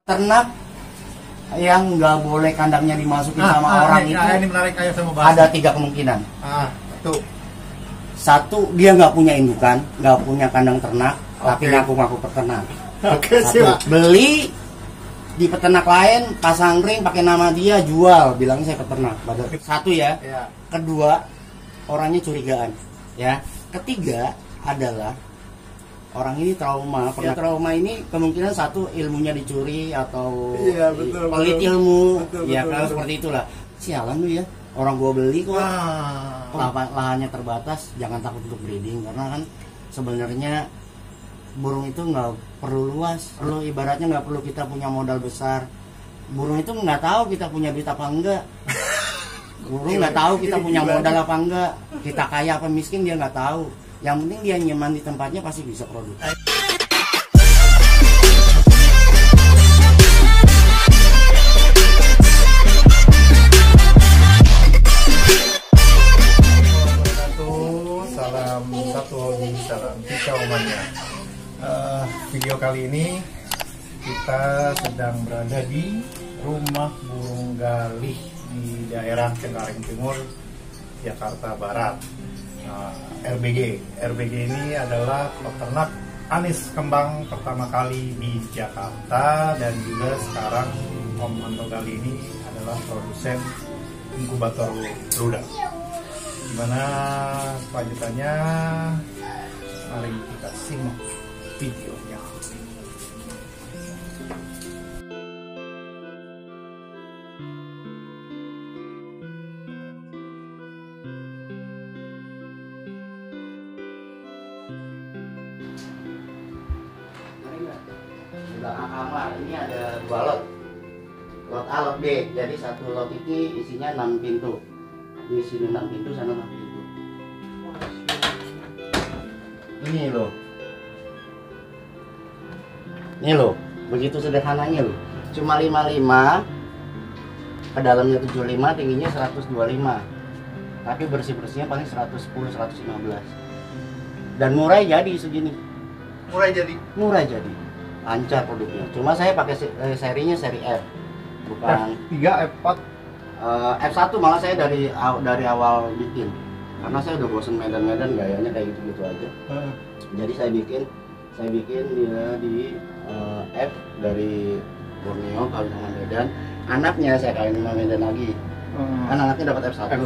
Ternak yang nggak boleh kandangnya dimasukin sama orang itu ini menarik, ayo saya mau bahas. ada 3 kemungkinan. Tuh. Satu, dia nggak punya indukan, nggak punya kandang ternak, tapi Oke. ngaku-ngaku peternak. Oke, Satu, siap. beli di peternak lain, pasang ring pakai nama dia, jual, bilangnya saya peternak. Satu ya. Ya. Kedua, orangnya curigaan. Ya. Ketiga adalah orang ini trauma. Trauma ini kemungkinan satu, ilmunya dicuri atau Iya, betul, pelit betul. ilmu. Betul, Ya betul, kalau betul. seperti itulah. Sialan lu ya. Orang gua beli kok. Wah. Lahannya terbatas, jangan takut untuk breeding karena kan sebenarnya burung itu nggak perlu luas. Perlu ibaratnya nggak perlu kita punya modal besar. Burung itu nggak tahu kita punya duit apa enggak. Burung nggak tahu kita punya modal apa enggak. Kita kaya apa miskin dia nggak tahu. Yang penting dia nyaman di tempatnya pasti bisa produksi. Salam satu hobi, salam kicau mania. Video kali ini kita sedang berada di rumah burung galih di daerah Cengkareng Timur, Jakarta Barat. RBG ini adalah peternak anis kembang pertama kali di Jakarta, dan juga sekarang Om Anto Gali ini adalah produsen inkubator rudal. Gimana kelanjutannya? Mari kita simak videonya. Di belakang kamar ini ada 2 lot. Lot A, lot B. Jadi satu lot ini isinya 6 pintu. Di sini 6 pintu, sana 6 pintu. Ini loh. Ini loh, begitu sederhananya loh. Cuma 55, ke dalamnya 75, tingginya 125. Tapi bersih-bersihnya paling 110, 115. Dan murah jadi segini. Murah jadi. Lancar produknya. Cuma saya pakai serinya seri F. Bukan F3, F4. F1 malah saya dari awal bikin. Karena saya udah bosen Medan-Medan gayanya kayak gitu-gitu aja. Jadi saya bikin dia di F dari Borneo kawin sama Medan. Anaknya saya kawin sama Medan lagi. Kan anaknya dapat F1.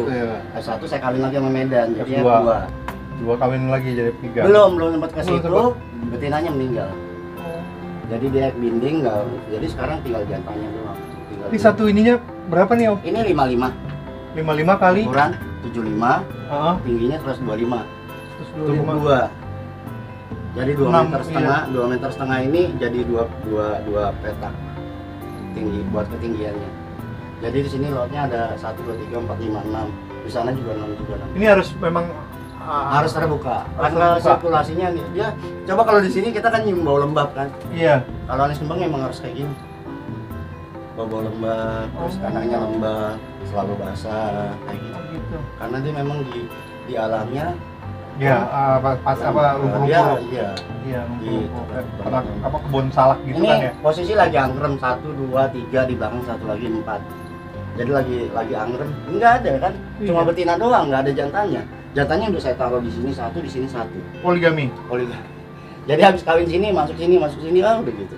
F1 saya kawin lagi sama Medan. Jadi F2. F2. Dua kawin lagi jadi 3. Belum sempat ke Belum situ. sempat. Betinanya meninggal. Jadi dia binding nggak. Jadi sekarang tinggal jantannya doang. Ini satu ininya berapa nih, Om? Ini 55. 55 kali Ukuran 75. Heeh. Tingginya 125. 125. 2. Jadi 2 6, meter setengah, 2 meter setengah ini jadi dua petak tinggi buat ketinggiannya. Jadi di sini lotnya ada 1, 2, 3, 4, 5, 6. Di sana juga 6 juga 6. Ini harus memang Harus terbuka. Harus Karena terbuka. sirkulasinya dia coba kalau di sini kita kan nyium bau lembab kan. Iya. Kalau anis kembang memang harus kayak gini. Bau lembab, terus kandangnya lembab, selalu basah kayak gitu. Gitu. Karena dia memang di alamnya Ya, rumput-rumput. Iya. Iya, Gitu. rumput-rumput. Apa kebun salak gitu Ini kan ya? posisi lagi angrem 1, 2, 3 di belakang, satu lagi 4. Jadi lagi angrem. Enggak ada kan? Cuma Iya. betina doang, nggak ada jantannya. Jantannya udah saya taruh di sini 1, di sini 1. Poligami. Jadi habis kawin sini, masuk sini, udah gitu.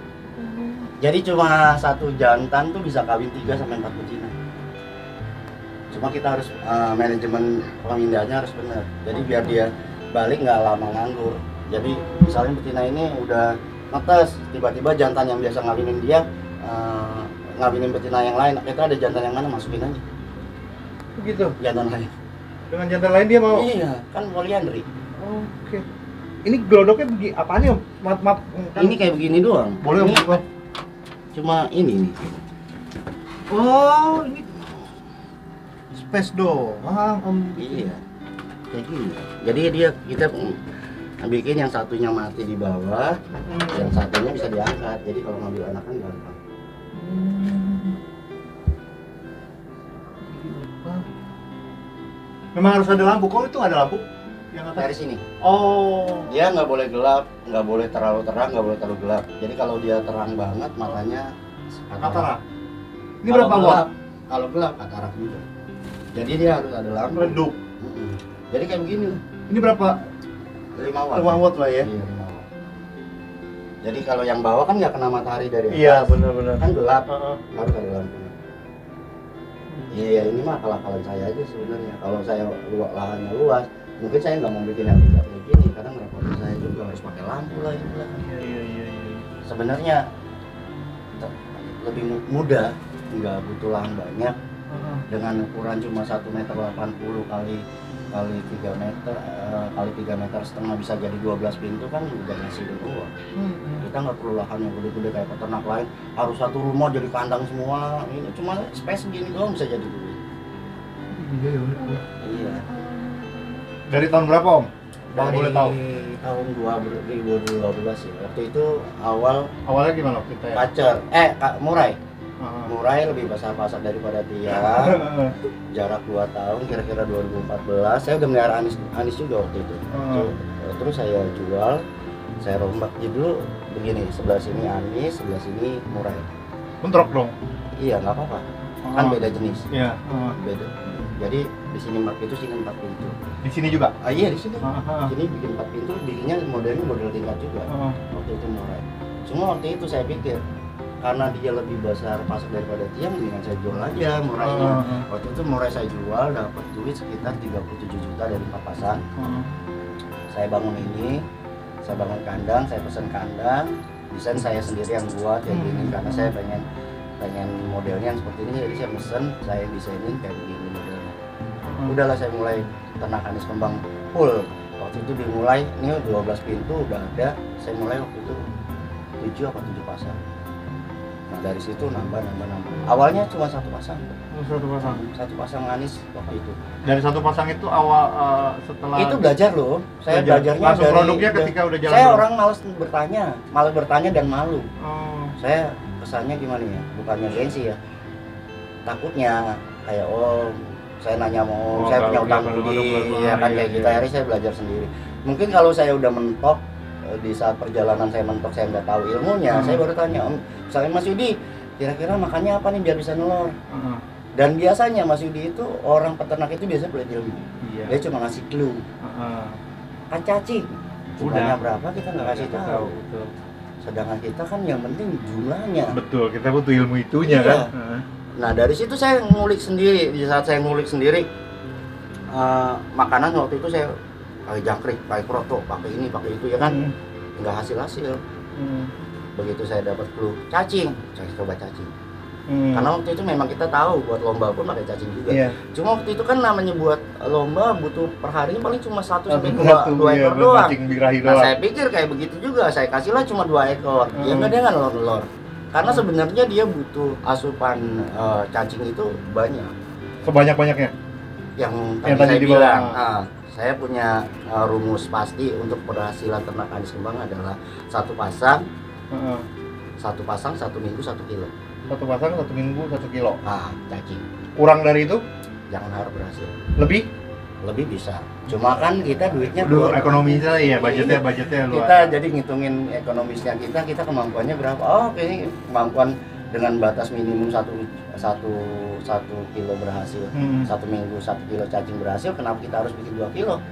Jadi cuma 1 jantan tuh bisa kawin 3 sampai 4 betina. Cuma kita harus manajemen pemindahnya harus benar. Jadi biar dia balik nggak lama nganggur. Jadi misalnya betina ini udah netes, tiba-tiba jantan yang biasa ngawinin dia ngawinin betina yang lain. Kita ada jantan yang mana, masukin aja Begitu. jantan lain. Dengan jantan lain dia mau. Iya, kan poliandri. Oke. Ini gelodoknya apaan nih, Om? Maaf. Kan Ini kayak begini doang. boleh, Om? Ini cuma ini nih. Oh, ini space doang, Om. Iya, kayak gini. Jadi kita bikin yang satunya mati di bawah, yang satunya bisa diangkat. Jadi kalau ngambil anak kan gampang. Memang harus ada lampu. Kok itu ada lampu? Yang atas? Dari sini, Oh. dia nggak boleh gelap, nggak boleh terlalu terang, nggak boleh terlalu gelap. Jadi kalau dia terang banget, matanya Katarak. Ini Kalau berapa watt? gelap, kalau gelap katarak juga. Jadi dia harus ada lampu. Redup. Jadi kayak begini. Ini berapa? 5 watt. 5 watt lah ya. Iya, 5 watt. Jadi kalau yang bawah kan nggak kena matahari dari atas. Iya, benar-benar. Kan gelap. Heeh. Harus ada lampu. Iya, ini mah akal-akalan saya aja sebenarnya. Kalau saya lahannya luas, mungkin saya nggak mau bikin yang tidak kayak gini. Kadang ngerepotin saya juga harus pakai lampu lah ini lah. Iya. Sebenarnya lebih mudah, nggak butuh lahan banyak. Dengan ukuran cuma 1,80 meter kali 3 meter kali 3 meter setengah bisa jadi 12 pintu kan udah ngasilin uang. Kita nggak perlu lahan yang gede-gede kayak peternak lain, harus satu rumah jadi kandang semua. Ini cuma space segini doang bisa jadi duit. Iya, unik. Iya. Dari tahun berapa, Om? Bang boleh tahu. Tahun 2012 ya. Waktu itu Awalnya gimana kita ya? pacar murai. Murai lebih basah-basah daripada dia. Jarak 2 tahun, kira-kira 2014. Saya udah melihara anis juga waktu itu. Terus saya jual, saya rombak. Jadi dulu begini, sebelah sini anis, sebelah sini murai. Bentrok dong. Iya, nggak apa-apa. Kan beda jenis. Iya. Beda. Jadi di sini 4 pintu, sini 4 pintu. Di sini juga. Iya, di sini. Sini bikin 4 pintu, bikinnya modelnya model tingkat juga. Waktu itu murai. Cuma waktu itu saya pikir karena dia lebih besar pasar daripada tiang, mendingan saya jual aja murainya. Waktu itu murai saya jual, dapat duit sekitar 37 juta dari 4 pasang. Saya bangun ini, saya bangun kandang, saya pesan kandang, desain saya sendiri yang buat kayak gini karena saya pengen modelnya yang seperti ini, jadi saya pesen, saya desainin kayak begini modelnya. Udahlah saya mulai ternak anis kembang full. Waktu itu dimulai, ini 12 pintu udah ada, saya mulai waktu itu 7 apa 7 pasang. Nah dari situ nambah. Awalnya cuma 1 pasang. Satu pasang anis waktu itu. Dari 1 pasang itu awal setelah itu belajar loh. Saya belajarnya langsung dari produknya ketika udah jalan. Saya dulu. orang malas bertanya dan malu. Saya kesannya gimana ya? Bukannya gengsi ya. Takutnya kayak saya nanya mau saya punya utang budi ya kan kayak gitu. Akhirnya saya belajar sendiri. Mungkin kalau saya udah mentok di saat perjalanan saya mentok, saya nggak tahu ilmunya, saya baru tanya, misalnya Mas Yudi, kira-kira makannya apa nih biar bisa nelor? Dan biasanya Mas Yudi itu orang peternak itu biasa pelit ilmu. Dia cuma ngasih clue. Kan cacing, jumlahnya berapa kita nggak kasih tahu. Betul. Sedangkan kita kan yang penting jumlahnya. Betul, kita butuh ilmu itunya kan. Nah dari situ saya ngulik sendiri. Di saat saya ngulik sendiri, makanan waktu itu saya pakai jangkrik, pakai kroto, pakai ini, pakai itu ya kan, nggak hasil. Begitu saya dapat clue cacing, saya coba cacing. Karena waktu itu memang kita tahu buat lomba pun pakai cacing juga. Cuma waktu itu kan namanya buat lomba butuh per harinya paling cuma 1 sampai 2 ekor doang. Nah saya pikir kayak begitu juga, saya kasihlah cuma 2 ekor. Ya nggak, dia nggak nelor-nelor. Karena sebenarnya dia butuh asupan cacing itu banyak. Sebanyak-banyaknya. Yang tadi saya bilang. Saya punya rumus pasti untuk keberhasilan ternak anis kembang adalah 1 pasang, 1 minggu 1 kilo. 1 pasang 1 minggu 1 kilo. Cacing. Kurang dari itu? Jangan harap berhasil. Lebih bisa. Cuma kan kita duitnya ekonomisnya ya, budgetnya luas. Kita jadi ngitungin ekonomisnya kita kemampuannya berapa. Oke, kemampuan dengan batas minimum 1 kilo berhasil, 1 minggu 1 kilo cacing berhasil, kenapa kita harus bikin 2 kilo?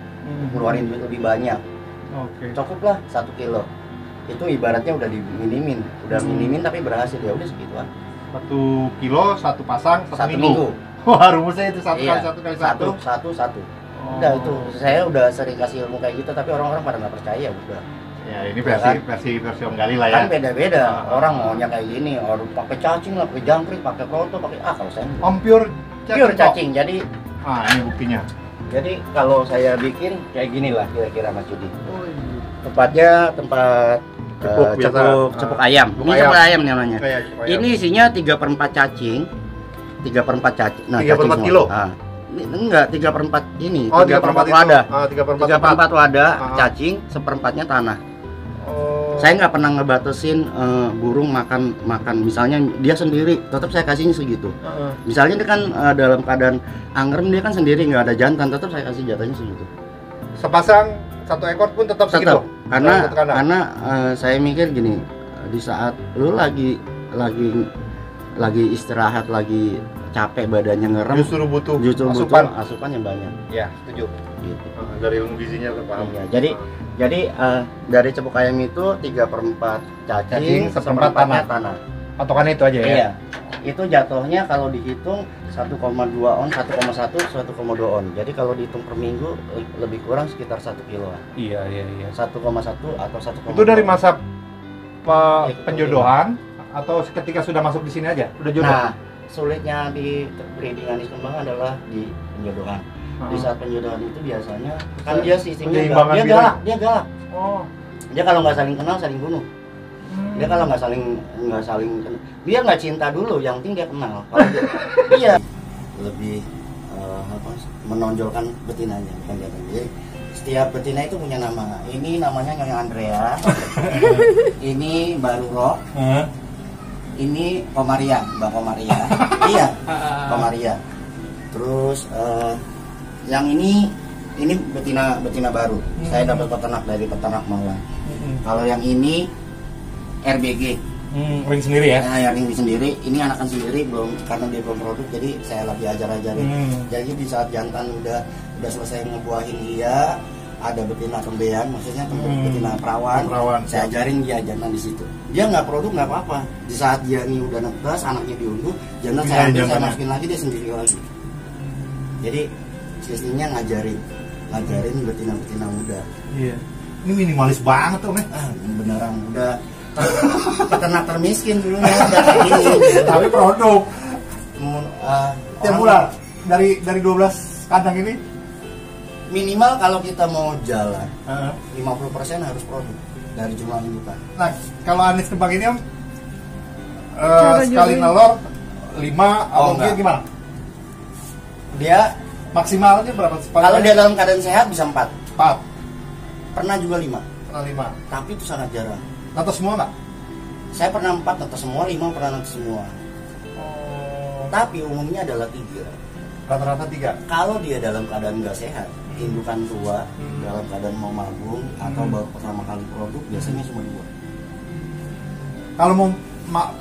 Keluarin duit lebih banyak. Cukuplah 1 kilo. Itu ibaratnya udah diminimin, minimin tapi berhasil, ya udah segituan. 1 kilo 1 pasang 1 minggu. Wah, rumusnya itu 1 kali 1. Udah itu, saya udah sering kasih ilmu kayak gitu, tapi orang-orang pada nggak percaya udah. Ya ini versi Om Gali lah ya. Kan beda-beda, orang maunya kayak gini, orang pakai cacing lah, pakai jangkrik, pakai kroto, pakai kalau saya pure cacing. Jadi ini buktinya. Jadi kalau saya bikin kayak gini lah kira-kira Mas Yudi. Tempatnya tempat cepuk ayam. Ini cepuk ayam namanya. Ini isinya 3/4 cacing. 3/4 cacing. Nah, 3/4 kilo. Enggak, 3/4 ini. 3/4 wadah. 3/4 wadah cacing, 1/4-nya tanah. Saya nggak pernah ngebatasin burung makan misalnya dia sendiri, tetap saya kasihnya segitu. Misalnya dia kan dalam keadaan angrem, dia kan sendiri nggak ada jantan, tetap saya kasih jatahnya segitu. Sepasang 1 ekor pun tetap segitu. Karena saya mikir gini, di saat lu lagi lagi istirahat, lagi capek badannya ngerem, Justru butuh asupan yang banyak. Ya, setuju. Gitu. Dari ilmu gizinya paham. Iya, jadi dari cepuk ayam itu 3/4 cacing, 1/4 tanah. Patokannya itu aja ya? Iya. Itu jatuhnya kalau dihitung 1,2 on, 1,1, 1,2 on. Jadi kalau dihitung per minggu lebih kurang sekitar 1 kiloan. Iya. 1,1 atau 1,2. Itu dari masa penjodohan atau ketika sudah masuk di sini aja? Udah jodoh? Nah, sulitnya di breeding anis kembang adalah di penjodohan. Di saat penjodohan itu biasanya kan dia sistemnya dia galak. Oh. Dia kalau nggak saling kenal saling bunuh. Dia kalau nggak saling kenal, dia nggak cinta dulu, yang penting dia kenal. Kalau dia lebih menonjolkan betinanya, bukan jantan. Jadi setiap betina itu punya nama. Ini namanya Nyonya Andrea. Ini Baruro. Ini Komaria, Mbak Komaria. Iya, Komaria. Terus yang ini betina baru. Saya dapat peternak dari peternak Malang. Kalau yang ini RBG. Ring sendiri ya? Nah, yang ring sendiri. Ini anakan sendiri, karena dia belum produk, jadi saya lagi ajarin. Jadi di saat jantan udah selesai ngebuahin dia, ada betina kembean, maksudnya betina perawan. Saya ajarin dia jantan di situ. Dia nggak produk nggak apa-apa. Di saat dia ini udah netas, anaknya diunduh, jantan saya ambil, saya masukin lagi, dia sendiri lagi. Jadi sistemnya ngajarin betina muda. Iya. Ini minimalis banget tuh, Beneran udah peternak termiskin dulu udah kayak gini. Tapi produk. Tiap bulan dari 12 kandang ini minimal kalau kita mau jalan 50% harus produk dari jumlah indukan. Nah, kalau anis kembang ini sekali nelor 5 atau gimana? Dia maksimalnya berapa? Kalau dia dalam keadaan sehat bisa 4. 4. Pernah juga 5. Pernah 5. Tapi itu sangat jarang. Netes semua nggak? Saya pernah 4 netes semua, 5 pernah netes semua. Tapi umumnya adalah 3. Rata-rata 3. Kalau dia dalam keadaan nggak sehat, indukan tua, dalam keadaan mau mabung atau baru pertama kali produk, biasanya cuma 2.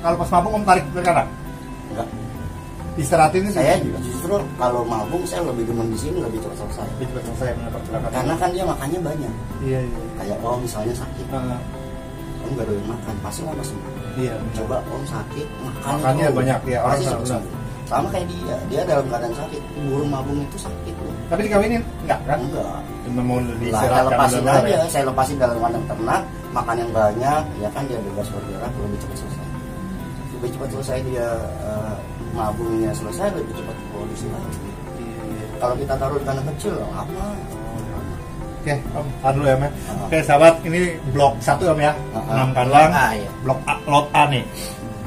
Kalau pas mabung om tarik ke kanan? Enggak. Istirahatin ini? Saya justru kalau mabung saya lebih demen di sini, lebih cepat selesai. Lebih cepat selesai mendapat. Karena kan dia makannya banyak. Iya. Kayak misalnya sakit. Om gak doyan makan, pasti lama sembuh. Iya. Coba om sakit, makannya banyak ya, orang benar. Sama kayak dia dalam keadaan sakit, burung mabung itu sakit loh. Tapi dikawinin? Enggak kan? Enggak. Cuma mau Saya lepasin aja, saya lepasin dalam kandang ternak, makan yang banyak, ya kan dia bebas bergerak, lebih cepat selesai. Lebih cepat selesai dia mabungnya selesai, lebih cepat produksi lagi. Kalau kita taruh di kandang kecil, lama. Oke, Om, tahan dulu ya, Mas. Oke, sahabat, ini blok 1 Om ya. 6 kandang. Ya. Blok A, lot A nih.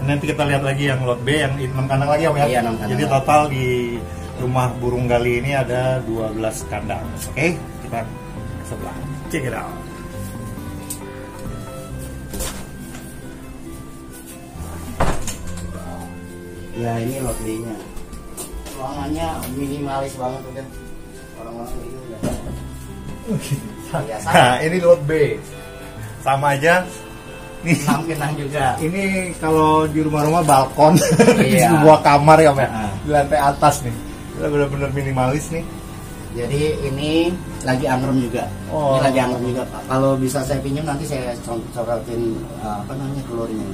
Nanti kita lihat lagi yang lot B yang 6 kandang lagi Om ya. Iya, 6 kandang. Jadi total di rumah burung gali ini ada 12 kandang. Oke, kita ke sebelah. Check it out. Ya, ini lot B-nya. Ruangannya minimalis banget udah. Orang-orang ini udah. Nah, ini lot B. Sama aja. Nih, Sampingan juga. ini kalau di rumah-rumah balkon, di Iya. sebuah kamar ya, Om ya. Di lantai atas nih. Kita benar-benar minimalis nih. Jadi ini lagi angrem juga. Oh. Ini lagi angrem juga. Kalau bisa saya pinjam nanti saya corotin telurnya.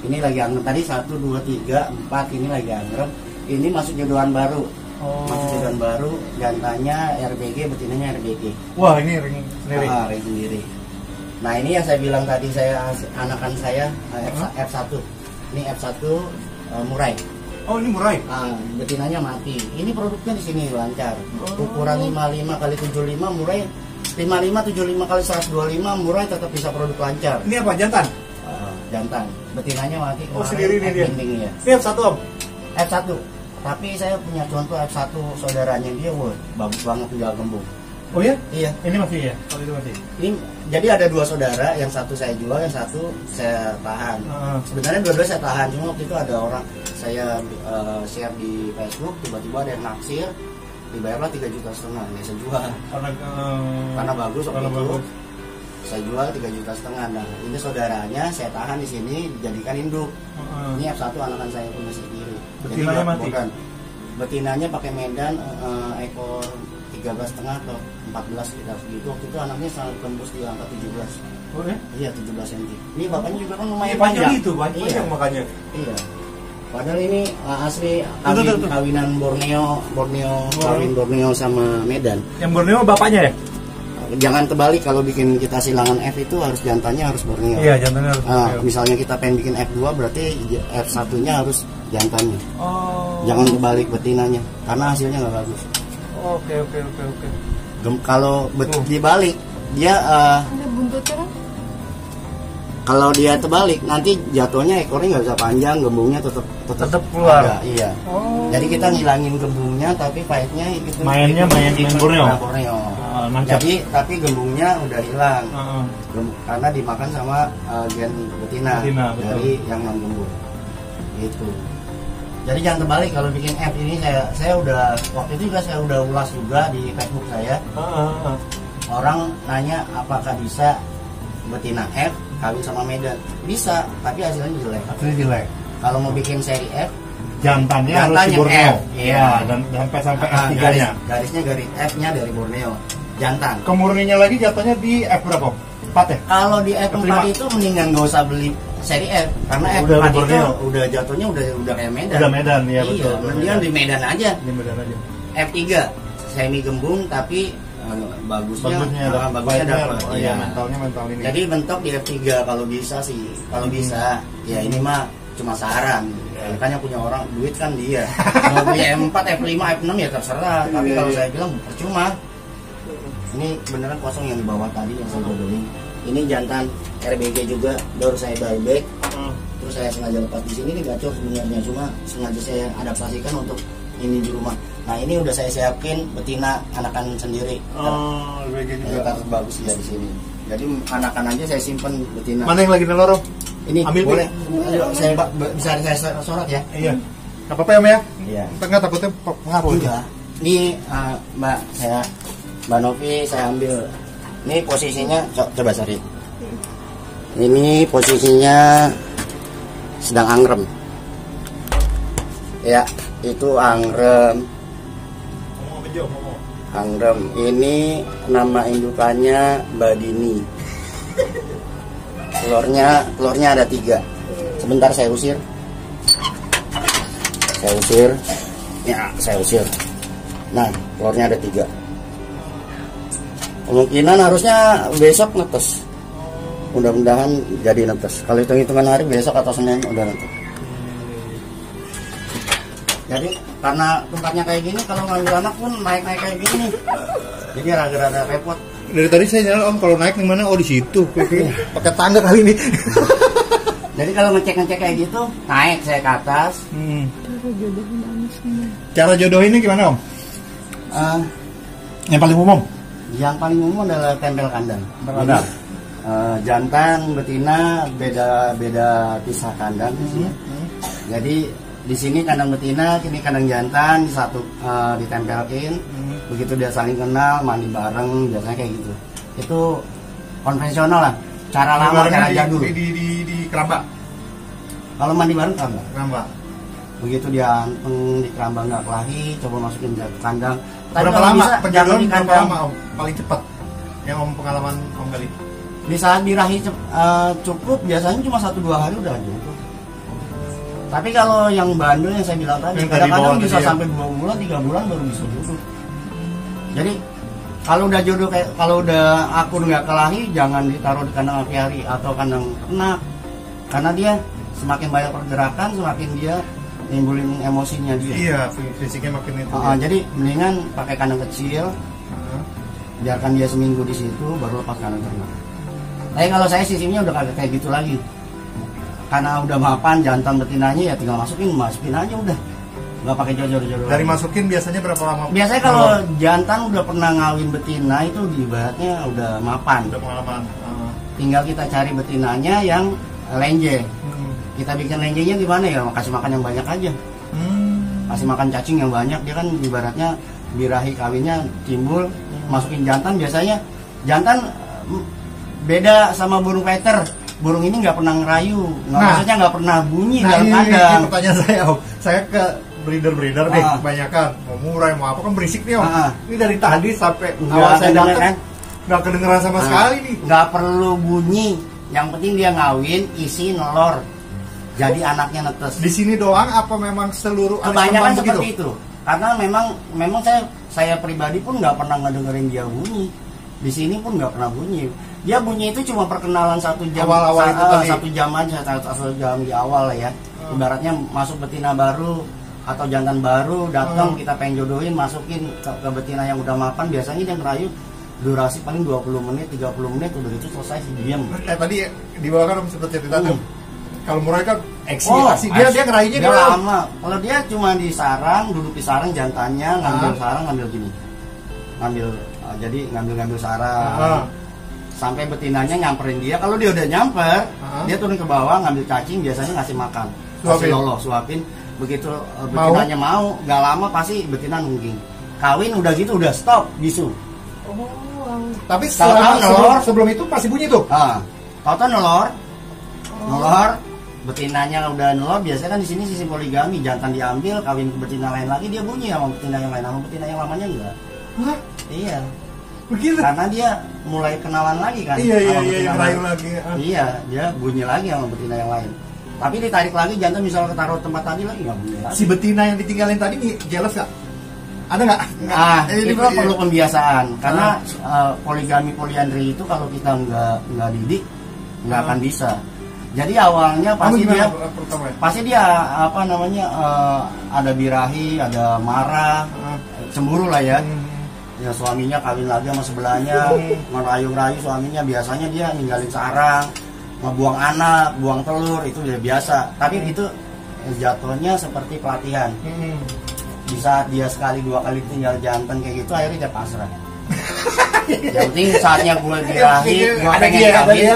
Ini lagi angrem. Tadi 1, 2, 3, 4 ini lagi angrem. Ini masuk jodohan baru. Masuk jodohan baru. Jantannya RBG, betinanya RBG. Wah, ini ring sendiri. Ring sendiri. Nah ini yang saya bilang tadi, anakan saya F1. Ini F1 murai. Oh, ini murai. Betinanya mati. Ini produknya di sini lancar. Ukuran 55 kali 75 murai. 55 75 kali 125 murai tetap bisa produk lancar. Ini apa, jantan? Jantan. Betinanya mati. Sendiri ini dia. Ya. Ini F1 Om. F1. Tapi saya punya contoh F1 saudaranya dia, bagus banget tinggal gembung. Oh ya? Iya. Ini masih ya? Oh, itu masih. Ini jadi ada 2 saudara, yang satu saya jual, yang satu saya tahan. Sebenarnya dua-dua saya tahan, cuma waktu itu ada orang saya share di Facebook, tiba-tiba ada yang naksir, dibayarlah 3,5 juta, ya saya jual. Karena bagus waktu itu. saya jual 3,5 juta. Nah, ini saudaranya saya tahan di sini dijadikan induk. Ini F1 anakan saya pun masih kiri. Betinanya mati. Bukan. Betinanya pakai Medan ekor 13,5 atau 14 kita gitu. Waktu itu anaknya sangat tembus di angka 17. Oh ya? Iya 17 cm. Ini bapaknya juga kan lumayan Panjang panjang. itu, panjang makanya. Iya. Padahal ini asli kawinan Borneo kawin Borneo sama Medan. Yang Borneo bapaknya ya? Jangan terbalik, kalau bikin kita silangan F itu harus jantannya harus Borneo. Iya, jantannya harus Borneo. Misalnya kita pengen bikin F2 berarti F1-nya harus jantannya. Oh. Jangan terbalik betinanya karena hasilnya nggak bagus. Oke. Kalau dibalik dia Ada buntutnya kan? kalau dia terbalik nanti jatuhnya ekornya nggak bisa panjang, gembungnya tetap keluar. ada, iya. Oh. Jadi kita ngilangin gembungnya tapi paitnya itu Mainnya main Borneo. Mantap. Jadi tapi gembungnya udah hilang. Heeh. Karena dimakan sama gen betina Betul. dari yang non gembung. Gitu. Jadi jangan terbalik kalau bikin F ini saya udah waktu itu juga saya udah ulas juga di Facebook saya. Orang nanya apakah bisa betina F kawin sama Medan? Bisa, tapi hasilnya jelek. Hasilnya jelek. Kalau mau bikin seri F, Jantannya harus di Borneo. F. Iya, dan sampai garis, F3-nya. garisnya garis F-nya dari Borneo. Jantan. Kemurninya lagi jatuhnya di F berapa? 4 ya? Kalau di F4 F5. itu mendingan gak usah beli seri F karena Udah F4 di itu Borneo. udah jatuhnya udah kayak Medan. Udah Medan, ya betul. Mendingan di Medan aja. Di Medan aja. F3 semi gembung tapi bagusnya Bagusnya dapat. Iya, mental ini. Jadi bentok di F3 kalau bisa sih. Kalau bisa, ya ini mah cuma saran. Ya, kan yang punya orang duit kan dia. Mau beli M4, F5, F6 ya terserah. Tapi kalau saya bilang percuma. Ini beneran kosong yang di bawah tadi yang saya jodohin. Ini jantan RBG juga baru saya buyback. Terus saya sengaja lepas di sini, ini gacor sebenarnya, cuma sengaja saya adaptasikan untuk ini di rumah. Nah ini udah saya siapin betina anakan sendiri. Oh, RBG juga. Kasus bagus ya di sini. Jadi anakan aja saya simpen betina. Mana yang lagi neloro? Ini ambil boleh. Ayo, saya bisa saya sorot ya. Iya. Enggak apa-apa ya, Om ya? Iya. Tengah takutnya pengaruh. Enggak. Ini Mbak Novi saya ambil. Ini posisinya coba cari. Ini posisinya sedang angrem. Ya, itu angrem. Angrem. Ini nama indukannya Badini. Telurnya ada 3. Sebentar saya usir. Ya, saya usir. Nah, telurnya ada 3. Kemungkinan harusnya besok netes. Mudah-mudahan jadi netes. Kalau hitung-hitungan hari besok atau Senin udah netes. Jadi karena tempatnya kayak gini, kalau ngambil anak pun naik-naik kayak gini. Jadi rada-rada repot. Dari tadi saya nyala Om, kalau naik di mana? Oh di situ. Pakai tangga kali ini. Jadi kalau ngecek kayak gitu, naik saya ke atas. Cara jodohinnya gimana Om? Yang paling umum? Yang paling umum adalah tempel kandang. Kandang. Jantan, betina beda pisah kandang. Jadi di sini kandang betina, ini kandang jantan, satu ditempelin. Begitu dia saling kenal, mandi bareng, biasanya kayak gitu. Itu konvensional lah, cara lama, cara jadul. Di keramba. Kalau mandi bareng Keramba. begitu dia anteng di keramba nggak kelahi, coba masukin ke kandang. Tapi Berapa kalau lama? bisa, Penjodohan jangan di berapa kandang. lama Om? Paling cepat. Yang Om pengalaman Om kali. Di saat birahi cukup, biasanya cuma 1-2 hari udah cukup. Tapi kalau yang bandel yang saya bilang tadi, Yang kadang-kadang tadi bisa bawa sampai 2 bulan, 3 bulan baru bisa jodoh. Jadi kalau udah jodoh kalau udah akur nggak kelahi, jangan ditaruh di kandang apiari atau kandang ternak, karena dia semakin banyak pergerakan, semakin dia nimbulin emosinya dia. Iya, fisiknya makin itu. Jadi mendingan pakai kandang kecil, biarkan dia seminggu di situ, baru lepas kandang ternak. Tapi kalau saya sistemnya udah kagak kayak gitu lagi. Karena udah mapan jantan betinanya ya tinggal masukin aja udah. Nggak pakai jodoh-jodoh. Dari masukin biasanya berapa lama? Biasanya kalau jantan udah pernah ngawin betina itu ibaratnya udah mapan. Udah pengalaman. Tinggal kita cari betinanya yang lenje. Kita bikin lenjenya gimana ya? Kasih makan yang banyak aja. Kasih makan cacing yang banyak, dia kan ibaratnya birahi kawinnya timbul, masukin jantan biasanya jantan beda sama burung peter. Burung ini nggak pernah ngerayu, maksudnya nggak pernah bunyi dalam ini kandang. pertanyaan saya Om, saya ke breeder nih, kebanyakan mau murah mau apa kan berisik nih Om. Ini dari tadi sampai awal saya datang kan? Nggak kedengeran sama sekali nih. Nggak perlu bunyi, yang penting dia ngawin, isi, nelor, jadi anaknya netes. Di sini doang apa memang seluruh kebanyakan seperti itu? Karena memang saya pribadi pun nggak pernah ngedengerin dia bunyi. Di sini pun nggak pernah bunyi. Dia bunyi itu cuma perkenalan 1 jam, awal-awal itu tadi. 1 jam aja, 1 jam di awal lah ya. Ibaratnya masuk betina baru atau jantan baru datang, kita pengen jodohin, masukin ke betina yang udah mapan, biasanya dia ngerayu durasi paling 20 menit, 30 menit, udah gitu selesai sih diam. Tadi dibawakan Om seperti cerita tuh. Kalau mereka aksi dia ngerayunya dia lama. Kalau dia cuma di sarang, duduk di sarang jantannya, ngambil sarang, ngambil gini. Jadi ngambil sarang. Sampai betinanya nyamperin dia. Kalau dia udah nyamper, dia turun ke bawah ngambil cacing, biasanya ngasih makan. Kasih lolo, suapin. Begitu betinanya mau, nggak lama pasti betina nungging. Kawin udah gitu udah stop bisu. Tapi sebelum itu masih bunyi tuh. Tau nelor, betinanya udah nelor. Biasanya kan di sini sisi poligami, jantan diambil, kawin ke betina lain lagi, dia bunyi sama betina yang lain, sama betina yang lamanya enggak. Hah? Iya. Begitu. Karena dia mulai kenalan lagi kan. Iya, ngerayu lagi. Iya, dia bunyi lagi sama betina yang lain. Tapi ditarik lagi, jantan misalnya ketaruh tempat tadi lagi nggak bunyi lagi. Si betina yang ditinggalin tadi jelas nggak? Ada nggak? Itu perlu pembiasaan. Karena poligami poliandri itu kalau kita nggak didik nggak akan bisa. Jadi awalnya pasti dia apa namanya ada birahi, ada marah, cemburu lah ya. Ya suaminya kawin lagi sama sebelahnya, ngerayu-rayu suaminya, biasanya dia ninggalin sarang, ngebuang anak, buang telur, itu udah biasa. Tapi itu jatuhnya seperti pelatihan. Di saat dia sekali 2 kali tinggal jantan kayak gitu, akhirnya dia pasrah. Yang penting saatnya gue birahi, gue pengen kawin,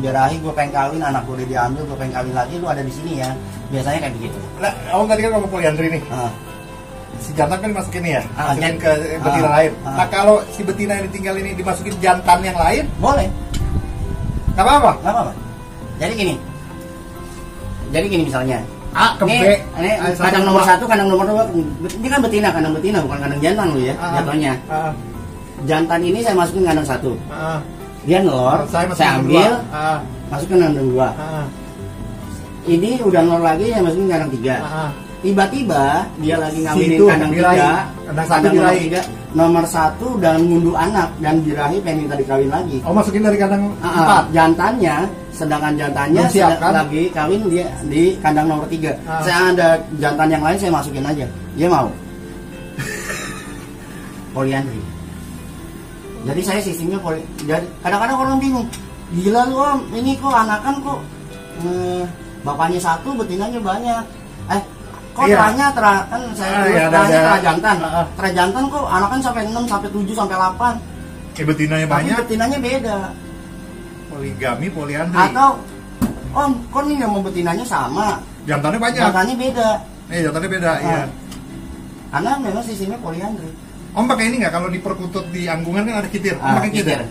birahi gue pengen kawin, anak gue udah diambil, gue pengen kawin lagi, lu ada di sini ya. Biasanya kayak begitu. Nah, Om tadi kan ngomong poliandri nih. Si jantan kan dimasukin ya, masukin ke betina lain. Nah kalau si betina yang ditinggal ini dimasukin jantan yang lain, boleh. Nggak apa-apa. Nggak apa-apa. Jadi gini misalnya. A ke B. Ini kandang nomor 1, kandang nomor 2. Ini kan betina, kandang betina bukan kandang jantan lu ya, jatuhnya. Jantan ini saya masukin kandang 1. Dia nelor, saya ambil, masukin kandang 2. Ini udah nelor lagi, saya masukin kandang 3. Tiba-tiba dia lagi ngawinin kandang 3, kandang nomor 1 dan ngunduh anak dan birahi pengen minta dikawin lagi. Oh, masukin dari kandang 4. Sedangkan jantannya lagi kawin dia di kandang nomor 3. Saya ada jantan yang lain, saya masukin aja. Dia mau. Poliandri. Jadi saya sistemnya jadi kadang-kadang orang bingung. Gila lu Om, ini kok anakan kok bapaknya 1, betinanya banyak. Kok terahnya kan saya terah jantan. Terah jantan kok anakan sampai 6, sampai 7, sampai 8. Betinanya banyak. Tapi betinanya beda. Poligami, poliandri. Atau Om, kok nih yang mau betinanya sama. Jantannya banyak. Jantannya beda. Jantannya beda, iya. Karena memang sistemnya poliandri. Om pakai ini nggak? Kalau di perkutut di anggungan kan ada kitir. Om pakai kitir.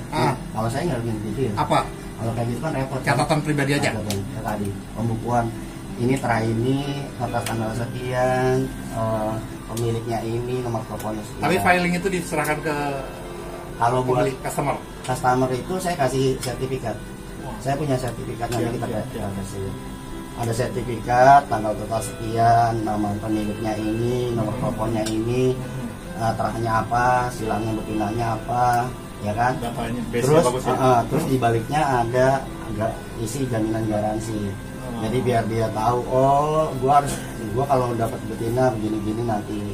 Kalau saya nggak bikin kitir. Apa? Kalau kayak gitu kan repot. Catatan pribadi aja. Ya tadi pembukuan. Ini tera ini, atas tanggal sekian, pemiliknya ini, nomor teleponnya sekian. Tapi filing itu diserahkan ke kalau buat customer itu saya kasih sertifikat. Saya punya sertifikatnya, kita kasih. Ada sertifikat, tanggal total sekian, nama pemiliknya ini, nomor teleponnya ini, terahnya apa, silangnya betinanya apa, ya kan? Terus di baliknya ada isi jaminan garansi. Jadi biar dia tahu, gua kalau dapat betina begini-gini nanti.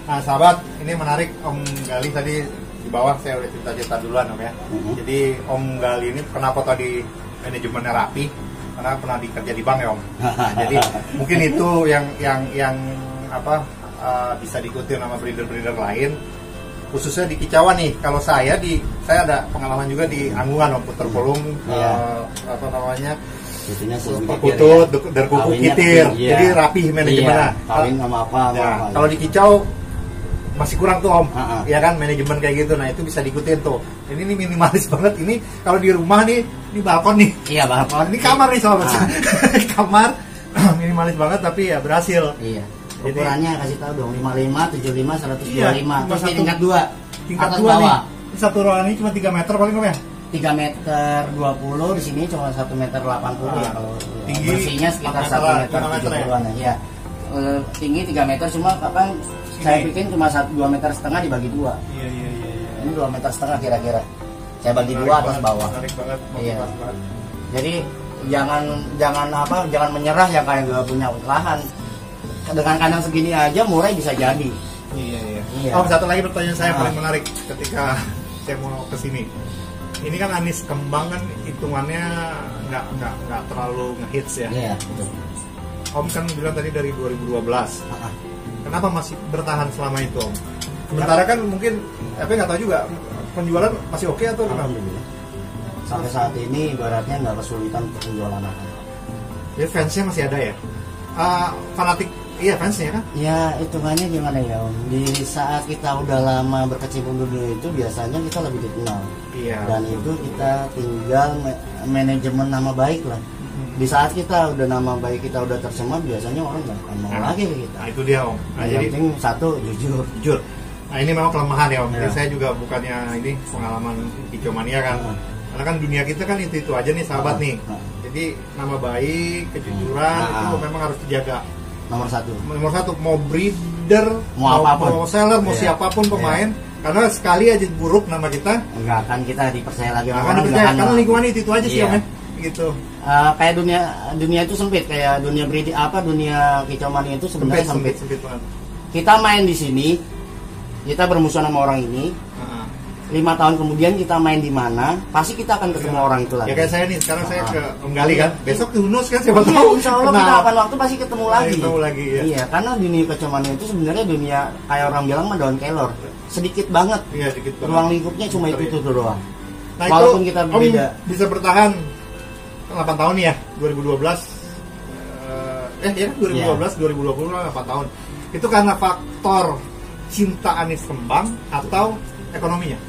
Nah sahabat, ini menarik Om Gali tadi di bawah saya udah cerita-cerita duluan Om ya. Jadi Om Gali ini kenapa tadi manajemennya rapi? Karena pernah dikerja di bank ya Om. Jadi mungkin itu yang bisa diikuti sama breeder-breeder lain. Khususnya di kicauan nih. Kalau saya ada pengalaman juga di anggungan Om, puter polung, perkutut, dari kuku kitir, jadi rapih manajemennya. Kawin sama apa? Kalau di kicau masih kurang tuh Om, Ha-ha. ya kan manajemen kayak gitu. Nah itu bisa diikutin tuh. Ini minimalis banget. Ini kalau di rumah nih, ini balkon nih. Iya balkon. Ini kamar nih sobat. Ah. Kamar minimalis banget tapi ya berhasil. Iya. Jadi- Ukurannya kasih tahu dong 55, 75, 125. Iya, Terus satu- di tingkat 2. Tingkat atas 2 nih. bawah. Ini satu ruangan ini cuma 3 meter paling Om ya. 3 meter 20, di sini cuma 1 meter 80 ya Ah. kalau Tinggi bersihnya sekitar 4 1 meter, meter 5 meter ya? 70-an ya. Tinggi 3 meter cuma kapan saya Ini. bikin cuma 2 meter setengah dibagi 2. Iya. Ini 2 meter setengah kira-kira. Saya bagi 2 atas bawah. Menarik banget. Iya. motivasi banget. Jadi jangan menyerah yang kayak nggak punya lahan. Dengan kandang segini aja murai bisa jadi. Iya. Iya. Oh, satu lagi pertanyaan saya Ah. paling menarik ketika saya mau ke sini. Ini kan anis kembang kan hitungannya nggak terlalu ngehits ya. Iya, betul. Om kan bilang tadi dari 2012. Ah, ah. Kenapa masih bertahan selama itu Om? Sementara kan mungkin, tapi nggak tahu juga penjualan masih oke atau kenapa? Alhamdulillah. Sampai saat ini ibaratnya nggak kesulitan untuk penjualan akan. Jadi fansnya masih ada ya? Fanatik, iya fansnya kan? Ya hitungannya gimana ya Om? Di saat kita udah lama berkecimpung di dunia itu biasanya kita lebih dikenal. Iya. Dan itu kita tinggal manajemen nama baik lah. Di saat kita udah nama baik kita udah tercemar biasanya orang nggak akan mau lagi ke kita. Nah itu dia Om. Nah, Yang jadi penting satu jujur. jujur. Nah ini memang kelemahan ya Om. Jadi Iya. saya juga bukannya ini pengalaman hijomania kan. Iya. Karena kan dunia kita kan itu aja nih sahabat nih. Iya. Jadi nama baik, kejujuran Iya. itu memang harus dijaga. Nomor satu. Nomor satu mau breeder, Mau apapun. mau seller, mau Iya. siapapun pemain. Karena sekali aja buruk nama kita, Nggak akan kita dipercaya lagi nggak sama akan orang, dipercaya. nggak Karena akan- lingkungan itu aja sih Iya. Om ya. Gitu. Kayak dunia itu sempit, kayak dunia breeding dunia kicau mania itu sebenarnya sempit. Sempit banget. Kita main di sini, kita bermusuhan sama orang ini. Heeh. 5 tahun kemudian kita main di mana, pasti kita akan ketemu orang itu lagi. Ya kayak saya nih, sekarang saya ke Om Gali Iya. kan. Besok ke Hunus kan siapa Iya, tahu. insya Allah kenal. kita akan waktu pasti ketemu lagi. Ketemu lagi, ya. Iya, karena dunia kicau mania itu sebenarnya dunia kayak orang bilang mah daun kelor, sedikit banget. Iya, dikit banget. Ruang lingkupnya cuma Bentar, itu ya. doang. Nah, Walaupun itu kita Om berbeda. bisa bertahan 8 tahun nih ya, 2012. Ya kan 2012, 2020 lah 8 tahun. Itu karena faktor cinta Anis Kembang atau ekonominya?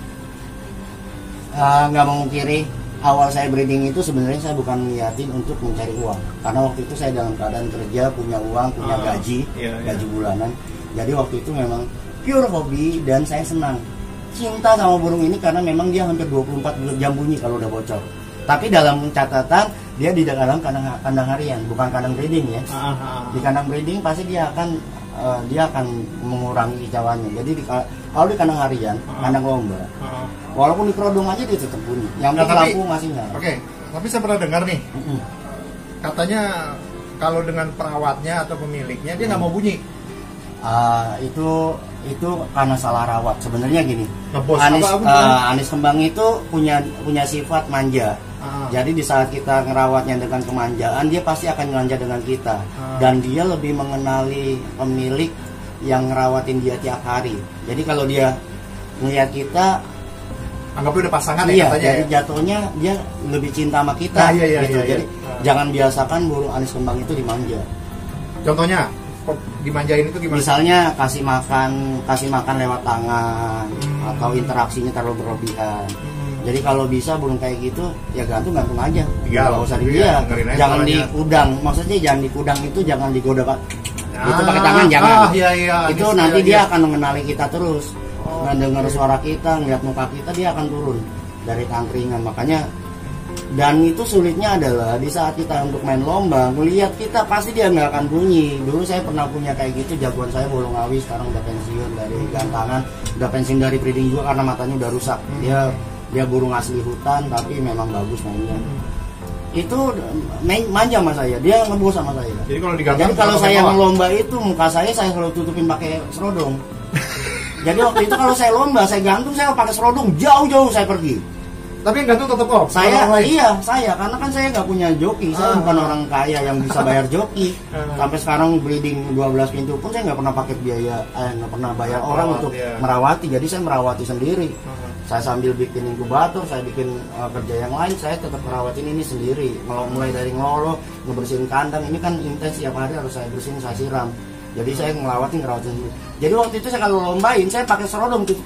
Nggak memungkiri awal saya breeding itu sebenarnya saya bukan niatin untuk mencari uang, karena waktu itu saya dalam keadaan kerja, punya uang, punya gaji, iya. gaji bulanan. Jadi waktu itu memang pure hobi dan saya senang cinta sama burung ini karena memang dia hampir 24 jam bunyi kalau udah bocor. Tapi dalam catatan dia di dalam kandang harian, bukan kandang breeding ya. Di kandang breeding pasti dia akan mengurangi kicauannya. Jadi kalau di kandang harian, kandang lomba, walaupun di kerodong aja dia tetap bunyi. Yang Nah, penting tapi- lampu masih nyala. Oke, tapi saya pernah dengar nih, Mm-mm. katanya kalau dengan perawatnya atau pemiliknya dia nggak mau bunyi. Itu karena salah rawat. Sebenarnya gini, Ngebos Anis, apa? Anis Kembang itu punya sifat manja. Jadi di saat kita ngerawatnya dengan kemanjaan, dia pasti akan manja dengan kita. Dan dia lebih mengenali pemilik yang ngerawatin dia tiap hari. Jadi kalau dia ngelihat kita, Anggapnya udah pasangan ya iya, katanya. jadi Ya? jatuhnya dia lebih cinta sama kita. Nah, iya, gitu. iya. Jadi jangan biasakan burung Anis Kembang itu dimanja. Contohnya, kok dimanjain itu gimana? Misalnya kasih makan lewat tangan atau interaksinya terlalu berlebihan. Jadi kalau bisa burung kayak gitu ya gantung aja. Iya, Nggak usah iya, dia. dengerin aja Jangan suaranya. di kudang. Maksudnya jangan di kudang itu jangan digoda Pak. Itu Ah, pakai tangan jangan. iya. Itu Anis, nanti iya, dia iya. akan mengenali kita terus. Oh, Mendengar oke. suara kita, ngeliat muka kita dia akan turun dari tangkringan. Makanya dan itu sulitnya adalah di saat kita untuk main lomba, ngelihat kita pasti dia nggak akan bunyi. Dulu saya pernah punya kayak gitu, jagoan saya Bolongawi sekarang udah pensiun dari gantangan, udah pensiun dari breeding juga karena matanya udah rusak. Dia burung asli hutan tapi memang bagus mainnya. Itu manja sama saya, dia ngebos sama saya. Jadi kalau digantang. Jadi kalau sama saya bawah. ngelomba itu muka saya selalu tutupin pakai serodong. Jadi waktu itu kalau saya lomba, saya gantung saya pakai serodong jauh-jauh saya pergi. Tapi yang gantung tetap kok. Saya karena kan saya nggak punya joki, saya bukan orang kaya yang bisa bayar joki. Sampai sekarang breeding 12 pintu pun saya nggak pernah pakai biaya, nggak pernah bayar orang untuk iya. merawati. Jadi saya merawati sendiri. Saya sambil bikin inkubator, saya bikin kerja yang lain, saya tetap merawatin ini sendiri. Mulai dari ngelolo, ngebersihin kandang, ini kan intens tiap hari harus saya bersihin, saya siram. Jadi saya ngerawatin sendiri. Jadi waktu itu saya kalau lombain saya pakai serodong tuh,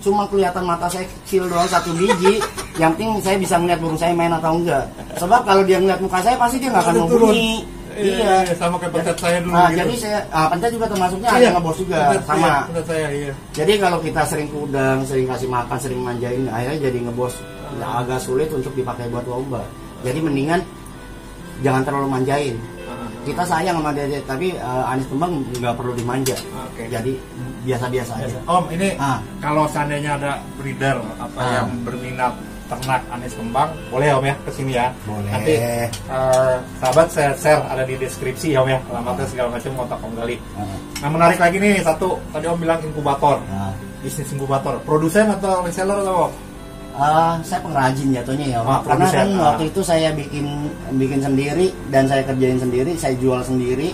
cuma kelihatan mata saya kecil doang 1 biji. Yang penting saya bisa ngeliat burung saya main atau enggak. Sebab kalau dia ngeliat muka saya pasti dia nggak akan mau bunyi. Iya, sama kayak pentet saya dulu gitu. Jadi saya pentet juga termasuknya ada ngebos juga sama. Pentet saya, iya. Jadi kalau kita sering kudang, sering kasih makan, sering manjain, akhirnya jadi ngebos. Agak sulit untuk dipakai buat lomba. Jadi mendingan jangan terlalu manjain. Kita sayang sama dia, tapi Anis Kembang nggak perlu dimanja. Jadi biasa-biasa aja. Om, ini kalau seandainya ada breeder yang berminat ternak Anis Kembang, boleh Om ya kesini ya. Boleh. Nanti sahabat saya share ada di deskripsi ya Om ya, alamatnya segala macam, kontak Om Gali. Nah menarik lagi nih satu, tadi Om bilang inkubator, bisnis inkubator, produsen atau reseller atau Om? Saya pengrajin jatuhnya ya, karena kan waktu itu saya bikin sendiri dan saya kerjain sendiri, saya jual sendiri.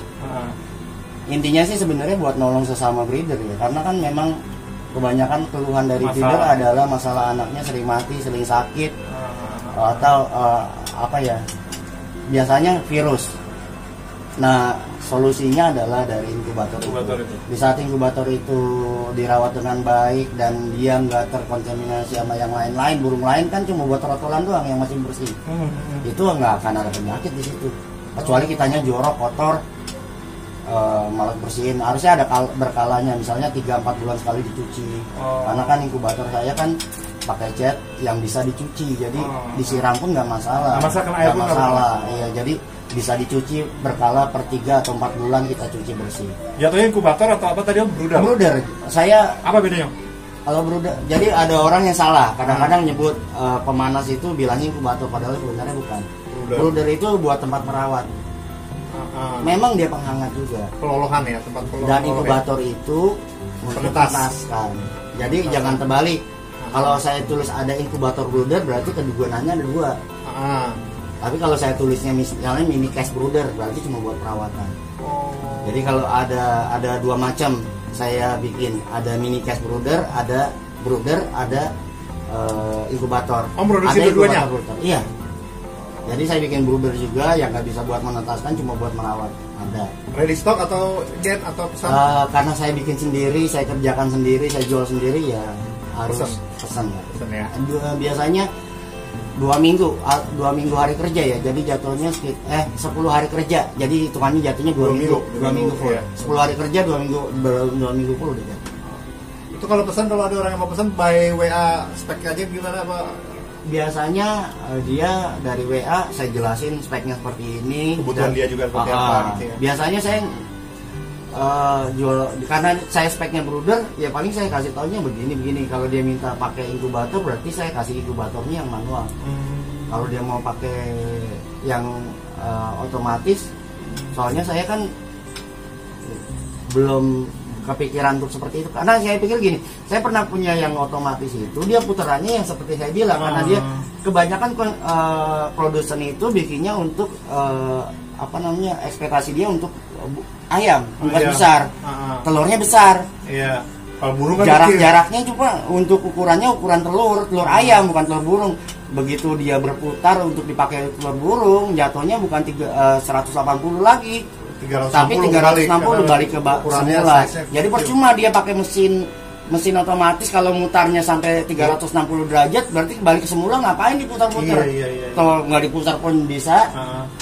Intinya sih sebenarnya buat nolong sesama breeder ya, karena kan memang kebanyakan keluhan dari breeder adalah masalah anaknya sering mati, sering sakit, atau biasanya virus. Nah solusinya adalah dari inkubator itu. Di saat inkubator itu dirawat dengan baik dan dia nggak terkontaminasi sama yang lain-lain, burung lain kan cuma buat rotolan doang yang masih bersih. Itu nggak akan ada penyakit di situ. Kecuali kitanya jorok, kotor, malah bersihin. Harusnya ada berkalanya, misalnya 3-4 bulan sekali dicuci. Karena kan inkubator saya kan pakai cat yang bisa dicuci, jadi disiram pun nggak masalah. Nggak masalah. Iya, jadi bisa dicuci berkala per 3 atau 4 bulan kita cuci bersih. Jatuhnya inkubator atau apa tadi Om? Brooder? Brooder. Saya apa bedanya? Kalau brooder, jadi ada orang yang salah. Kadang-kadang nyebut pemanas itu bilangnya inkubator, padahal sebenarnya bukan. Brooder itu buat tempat merawat. Memang dia penghangat juga. Pelolohan ya, tempat pelolohan. Dan inkubator itu untuk menenaskan. Jadi jangan terbalik. Kalau saya tulis ada inkubator brooder, berarti kegunaannya ada 2. Tapi kalau saya tulisnya misalnya mini cash brooder, berarti cuma buat perawatan. Jadi kalau ada 2 macam saya bikin, ada mini cash brooder, ada inkubator. Produksi keduanya? Iya. Jadi saya bikin brooder juga yang nggak bisa buat menetaskan, cuma buat merawat. Ada. Ready stock atau gen atau pesan? Karena saya bikin sendiri, saya kerjakan sendiri, saya jual sendiri ya harus pesan ya. Biasanya 2 minggu hari kerja ya, jadi jatuhnya 10 hari kerja, jadi hitungannya jatuhnya 2 minggu full. 10 hari kerja 2 minggu full udah. Itu kalau pesan, kalau ada orang yang mau pesan by WA spek aja gimana apa? Biasanya dia dari WA saya jelasin speknya seperti ini, kebutuhan dia juga seperti apa gitu ya. Biasanya saya jual, karena saya speknya brooder ya paling saya kasih taunya begini. Kalau dia minta pakai inkubator berarti saya kasih inkubatornya yang manual. Kalau dia mau pakai yang otomatis, soalnya saya kan belum kepikiran untuk seperti itu, karena saya pikir gini, saya pernah punya yang otomatis itu dia putarannya yang seperti saya bilang, karena dia kebanyakan produsen itu bikinnya untuk ekspektasi dia untuk ayam unggas besar, telurnya besar. Iya. Kalau burung kan jaraknya cuma untuk ukuran telur ayam, bukan telur burung. Begitu dia berputar untuk dipakai telur burung, jatuhnya bukan 180 lagi, tapi 360 balik ke semula. Jadi percuma dia pakai mesin otomatis, kalau mutarnya sampai 360 derajat berarti balik ke semula, ngapain diputar-putar? Kalau nggak diputar pun bisa.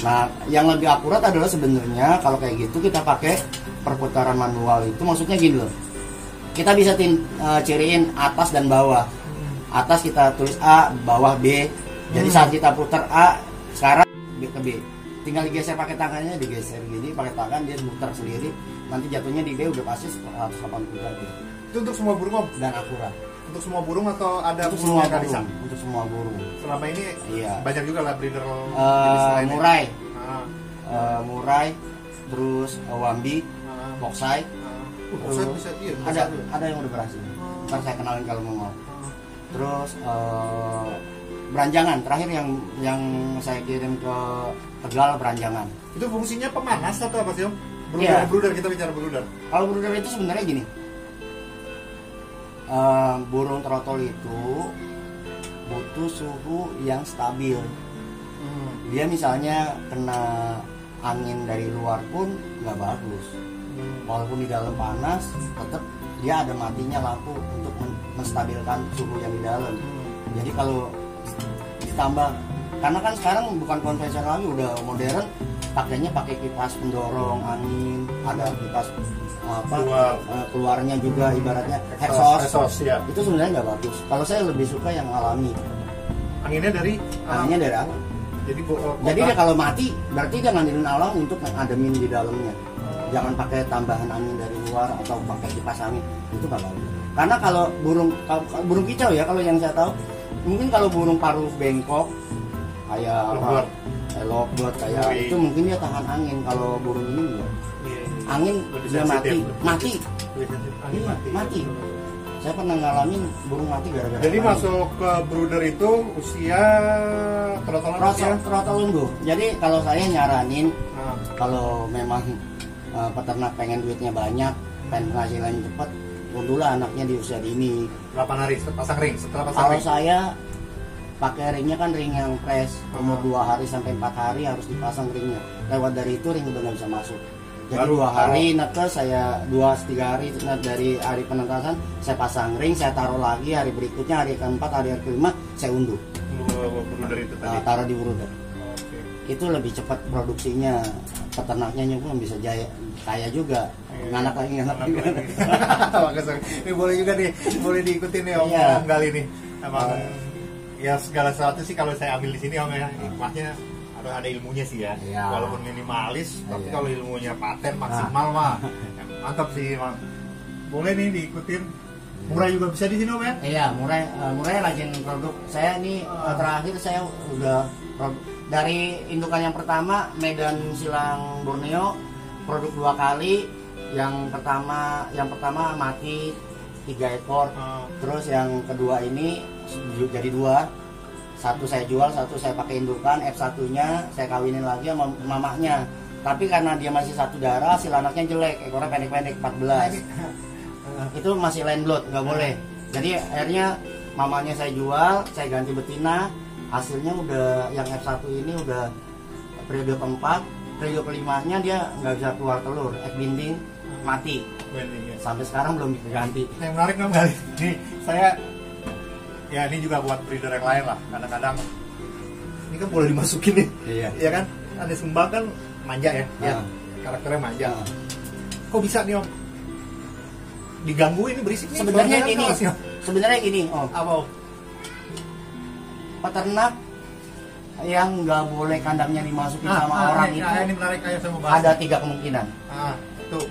Nah, yang lebih akurat adalah sebenarnya kalau kayak gitu kita pakai perputaran manual. Itu maksudnya gini loh, kita bisa ciriin atas dan bawah. Atas kita tulis A, bawah B. Jadi saat kita putar A, sekarang B ke B, tinggal digeser pakai tangannya, digeser gini pakai tangan, dia muter sendiri, nanti jatuhnya di B udah pasti 180 derajat. Itu untuk semua burung dan akurat. Untuk semua burung atau ada untuk semua burung? Untuk semua burung. Selama ini banyak juga lah breeder murai, murai, terus wambi, boksai. Ada yang udah berhasil. Ntar saya kenalin kalau mau. Terus beranjangan terakhir yang saya kirim ke Tegal, beranjangan. Itu fungsinya pemanas atau apa sih Om? Brooder, kita bicara brooder. Kalau brooder itu sebenarnya gini, burung trotol itu butuh suhu yang stabil. Dia misalnya kena angin dari luar pun nggak bagus. Walaupun di dalam panas, tetap dia ada matinya lampu untuk menstabilkan suhu yang di dalam. Jadi kalau ditambah, karena kan sekarang bukan konvensional lagi, udah modern, pakainya pakai kipas pendorong angin, ada kipas keluarnya juga ibaratnya exhaust ya. Itu sebenarnya nggak bagus. Kalau saya lebih suka yang alami. Anginnya dari alam. Jadi dia kalau mati berarti dia ngandelin alam untuk mengademin di dalamnya. Jangan pakai tambahan angin dari luar atau pakai kipas angin, itu nggak bagus. Karena kalau burung kicau ya, kalau yang saya tahu, mungkin kalau burung paruh bengkok kayak lovebird kayak itu mungkin dia tahan angin. Kalau burung ini enggak. Angin dia mati. Saya pernah ngalamin burung mati gara-gara. Jadi masuk ke brooder itu usia trotol unggul. Jadi kalau saya nyaranin kalau memang peternak pengen duitnya banyak, pengen penghasilan cepat, undulah anaknya di usia dini. 8 hari pasang ring, setelah pasang kalau ring. Saya pakai ringnya kan ring yang fresh, umur 2 hari sampai 4 hari harus dipasang ringnya. Lewat dari itu ring udah nggak bisa masuk. Jadi 2 hari netes, saya 2-3 hari dari hari penetasan saya pasang ring, saya taruh lagi hari berikutnya, hari keempat, hari kelima saya unduh. Brooder itu tadi. Taruh di brooder. Itu lebih cepat produksinya, peternaknya pun bisa kaya juga. Nganak lagi. Ini boleh juga nih, boleh diikutin nih Om kali ini. Emang ya segala sesuatu sih kalau saya ambil di sini Om ya, hikmahnya harus ada ilmunya sih ya. Walaupun minimalis, tapi kalau ilmunya paten maksimal mah mantap sih Mang. Boleh nih diikutin. Murah juga bisa di sini Om ya? Iya, murah rajin produk. Saya nih terakhir saya udah dari indukan yang pertama Medan Silang Borneo produk 2 kali. Yang pertama mati 3 ekor. Terus yang kedua ini jadi 2. Satu saya jual, satu saya pakai indukan. F1-nya saya kawinin lagi sama mamanya. Tapi karena dia masih satu darah, hasil anaknya jelek, ekornya pendek-pendek 14. Itu masih landlord, nggak boleh. Jadi akhirnya mamanya saya jual, saya ganti betina. Hasilnya udah yang F1 ini udah periode keempat, periode kelimanya dia nggak bisa keluar telur, egg binding mati. Sampai sekarang belum diganti. Yang menarik dong kali. Nih saya ya ini juga buat breeder yang lain lah. Kadang-kadang ini kan boleh dimasukin nih. Iya kan? Ada Sembang kan manja ya. Karakternya manja. Kok bisa nih Om? Diganggu ini berisik nih. Sebenarnya gini Om. Apa Om? Peternak yang nggak boleh kandangnya dimasukin sama orang itu ini menarik, saya mau bahas. Ada 3 kemungkinan. Tuh.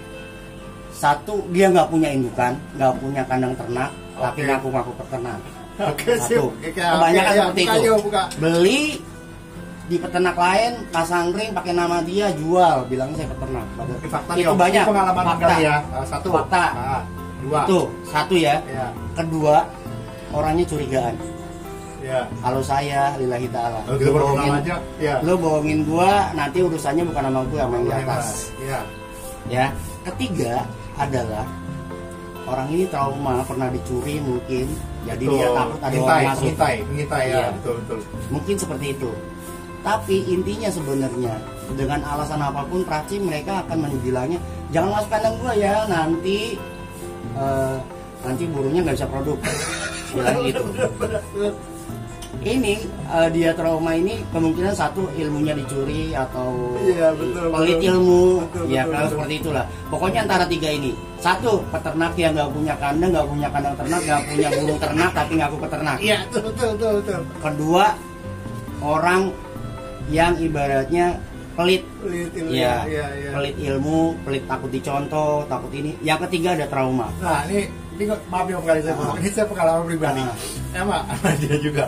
1, dia nggak punya indukan, nggak punya kandang ternak, tapi ngaku-ngaku peternak. Satu. Kebanyakan seperti itu. Beli di peternak lain, pasang ring pakai nama dia, jual, bilangnya saya peternak. Itu banyak. Pengalaman fakta. Ya. 1 fakta. 2. Itu 1 ya. Kedua, orangnya curigaan. Kalau saya lillahi ta'ala, lu bohongin gua, nanti urusannya bukan sama gua, sama yang di atas. Ya. Ketiga adalah orang ini trauma, pernah dicuri mungkin, jadi dia takut ada orang masuk. Mengintai ya, betul. Mungkin seperti itu. Tapi intinya sebenarnya dengan alasan apapun pasti mereka akan menbilangnya jangan masuk kandang gua ya, nanti burungnya nggak bisa produk. Bilang gitu. Ini dia trauma ini kemungkinan 1 ilmunya dicuri atau pelit ilmu, kalau seperti itulah. Pokoknya antara 3 ini. 1, peternak yang nggak punya kandang ternak, nggak punya burung ternak tapi ngaku peternak. Iya, betul. Kedua, orang yang ibaratnya pelit ilmu, pelit takut dicontoh, takut ini. Yang ketiga ada trauma. Nah, ini maaf ya kali saya ini saya pengalaman pribadi. Emang dia juga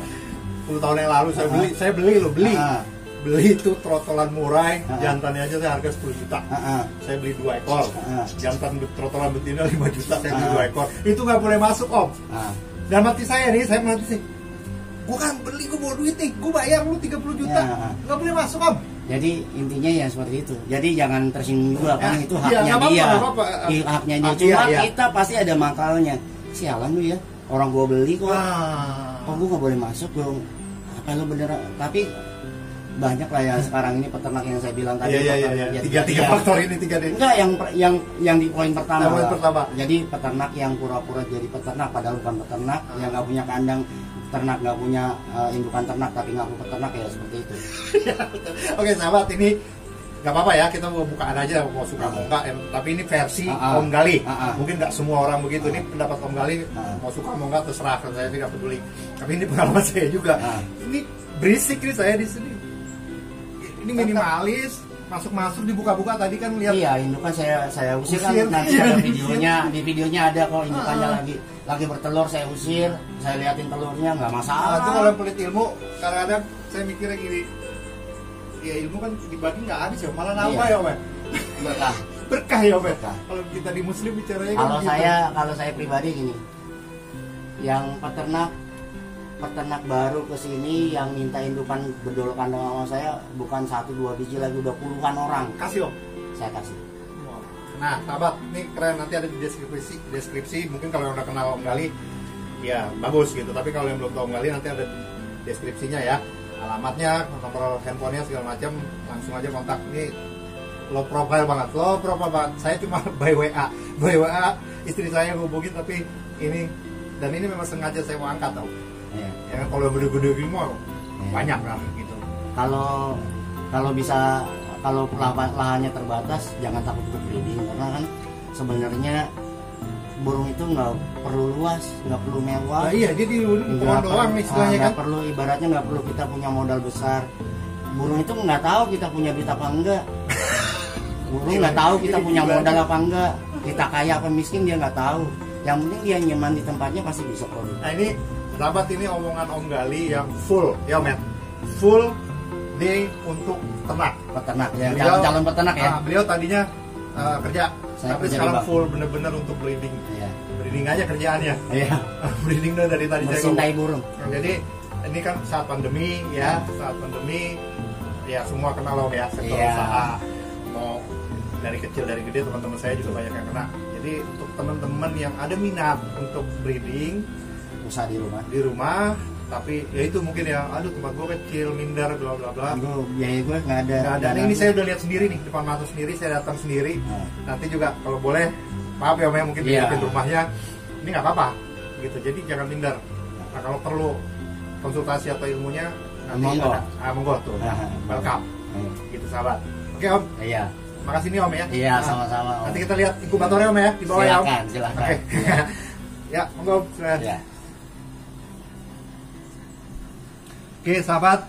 10 tahun yang lalu saya beli itu trotolan murai, jantannya aja saya harga 10 juta. Saya beli 2 ekor. Jantan trotolan betina 5 juta, saya beli 2 ekor. Itu nggak boleh masuk Om. Dan mati saya mati sih. Gua kan beli, gua bawa duit nih, gua bayar lu 30 juta. Nggak boleh masuk Om. Jadi intinya ya seperti itu. Jadi jangan tersinggung juga kan, itu haknya dia. Haknya dia. Cuma kita pasti ada makalnya. Sialan lu ya, orang gua beli kok. Oh gua nggak boleh masuk dong. Apa lu beneran? Tapi banyak lah ya sekarang ini peternak yang saya bilang tadi. Iya. Tiga faktor ini tiga deh. Enggak, yang di poin pertama. Poin pertama. Jadi peternak yang pura-pura jadi peternak padahal bukan peternak, yang nggak punya kandang ternak, nggak punya indukan ternak tapi ngaku peternak, ya seperti itu. Oke sahabat, ini nggak apa-apa ya, kita mau bukaan aja, mau suka mau enggak, tapi ini versi Om Gali. Mungkin nggak semua orang begitu. Ini pendapat Om Gali, mau suka mau enggak terserah, saya tidak peduli. Tapi ini pengalaman saya juga. Ini berisik nih saya di sini. Ini minimalis, masuk dibuka-buka tadi kan lihat. Iya, indukan saya usir kan, nanti ada videonya, di videonya ada kok indukannya lagi bertelur, saya usir, saya liatin telurnya, nggak masalah. Itu kalau pelit ilmu, kadang-kadang saya mikirnya gini, ya ilmu kan dibagi nggak habis ya, malah nambah ya Om. Berkah ya Om. Kalau kita di Muslim bicaranya kalau kan gitu. Kalau saya pribadi gini, yang peternak baru kesini yang minta indukan berdolok kandang sama saya bukan 1-2 biji lagi, udah puluhan orang. Kasih Om. Saya kasih. Nah sahabat, ini keren, nanti ada di deskripsi. Mungkin kalau yang udah kenal Om Gali ya bagus gitu, tapi kalau yang belum tahu Om Gali nanti ada deskripsinya ya, alamatnya, nomor handphonenya segala macam, langsung aja kontak. Ini low profile banget. Saya cuma by WA istri saya ngubungin, tapi ini memang sengaja saya mau angkat tau. Ya kalau gede-gede gini mah banyak kan gitu. Kalau bisa, kalau lahannya terbatas jangan takut untuk breeding, karena kan sebenarnya burung itu nggak perlu luas, nggak perlu mewah. Nah, iya, jadi pohon doang istilahnya kan. Perlu, ibaratnya nggak perlu kita punya modal besar. Burung itu nggak tahu kita punya duit apa enggak. Burung nggak tahu kita punya modal apa enggak. Kita kaya apa miskin dia nggak tahu. Yang penting dia nyaman di tempatnya pasti bisa produk. Nah ini sahabat, ini omongan Om Gali yang full ya Om, full day untuk peternak Ya, calon peternak ya. Beliau tadinya kerja, tapi kerja sekarang full bener-bener untuk breeding. Breeding aja kerjaannya. Breeding dari tadi saya mencintai burung. Jadi ini kan saat pandemi ya, semua kenal Om ya, sektor usaha, mau dari kecil dari gede, teman-teman saya juga banyak yang kena. Jadi untuk teman-teman yang ada minat untuk breeding, usaha di rumah, tapi ya itu mungkin ya, aduh tempat gue kecil, minder, bla bla bla. Biaya gue nggak ada. Dan ini saya udah lihat sendiri nih, depan mata sendiri, saya datang sendiri. Nanti juga kalau boleh, maaf ya Om, mungkin bikin rumahnya, ini nggak apa-apa, gitu. Jadi jangan minder. Nah kalau perlu konsultasi atau ilmunya, nanti monggo tuh, welcome, gitu sahabat. Oke Om. Iya. Makasih nih Om ya. Iya, sama-sama Om. Nanti kita lihat inkubatornya Om ya, di bawah ya Om. Silakan. Oke. Ya, monggo Om. Ya. Oke sahabat,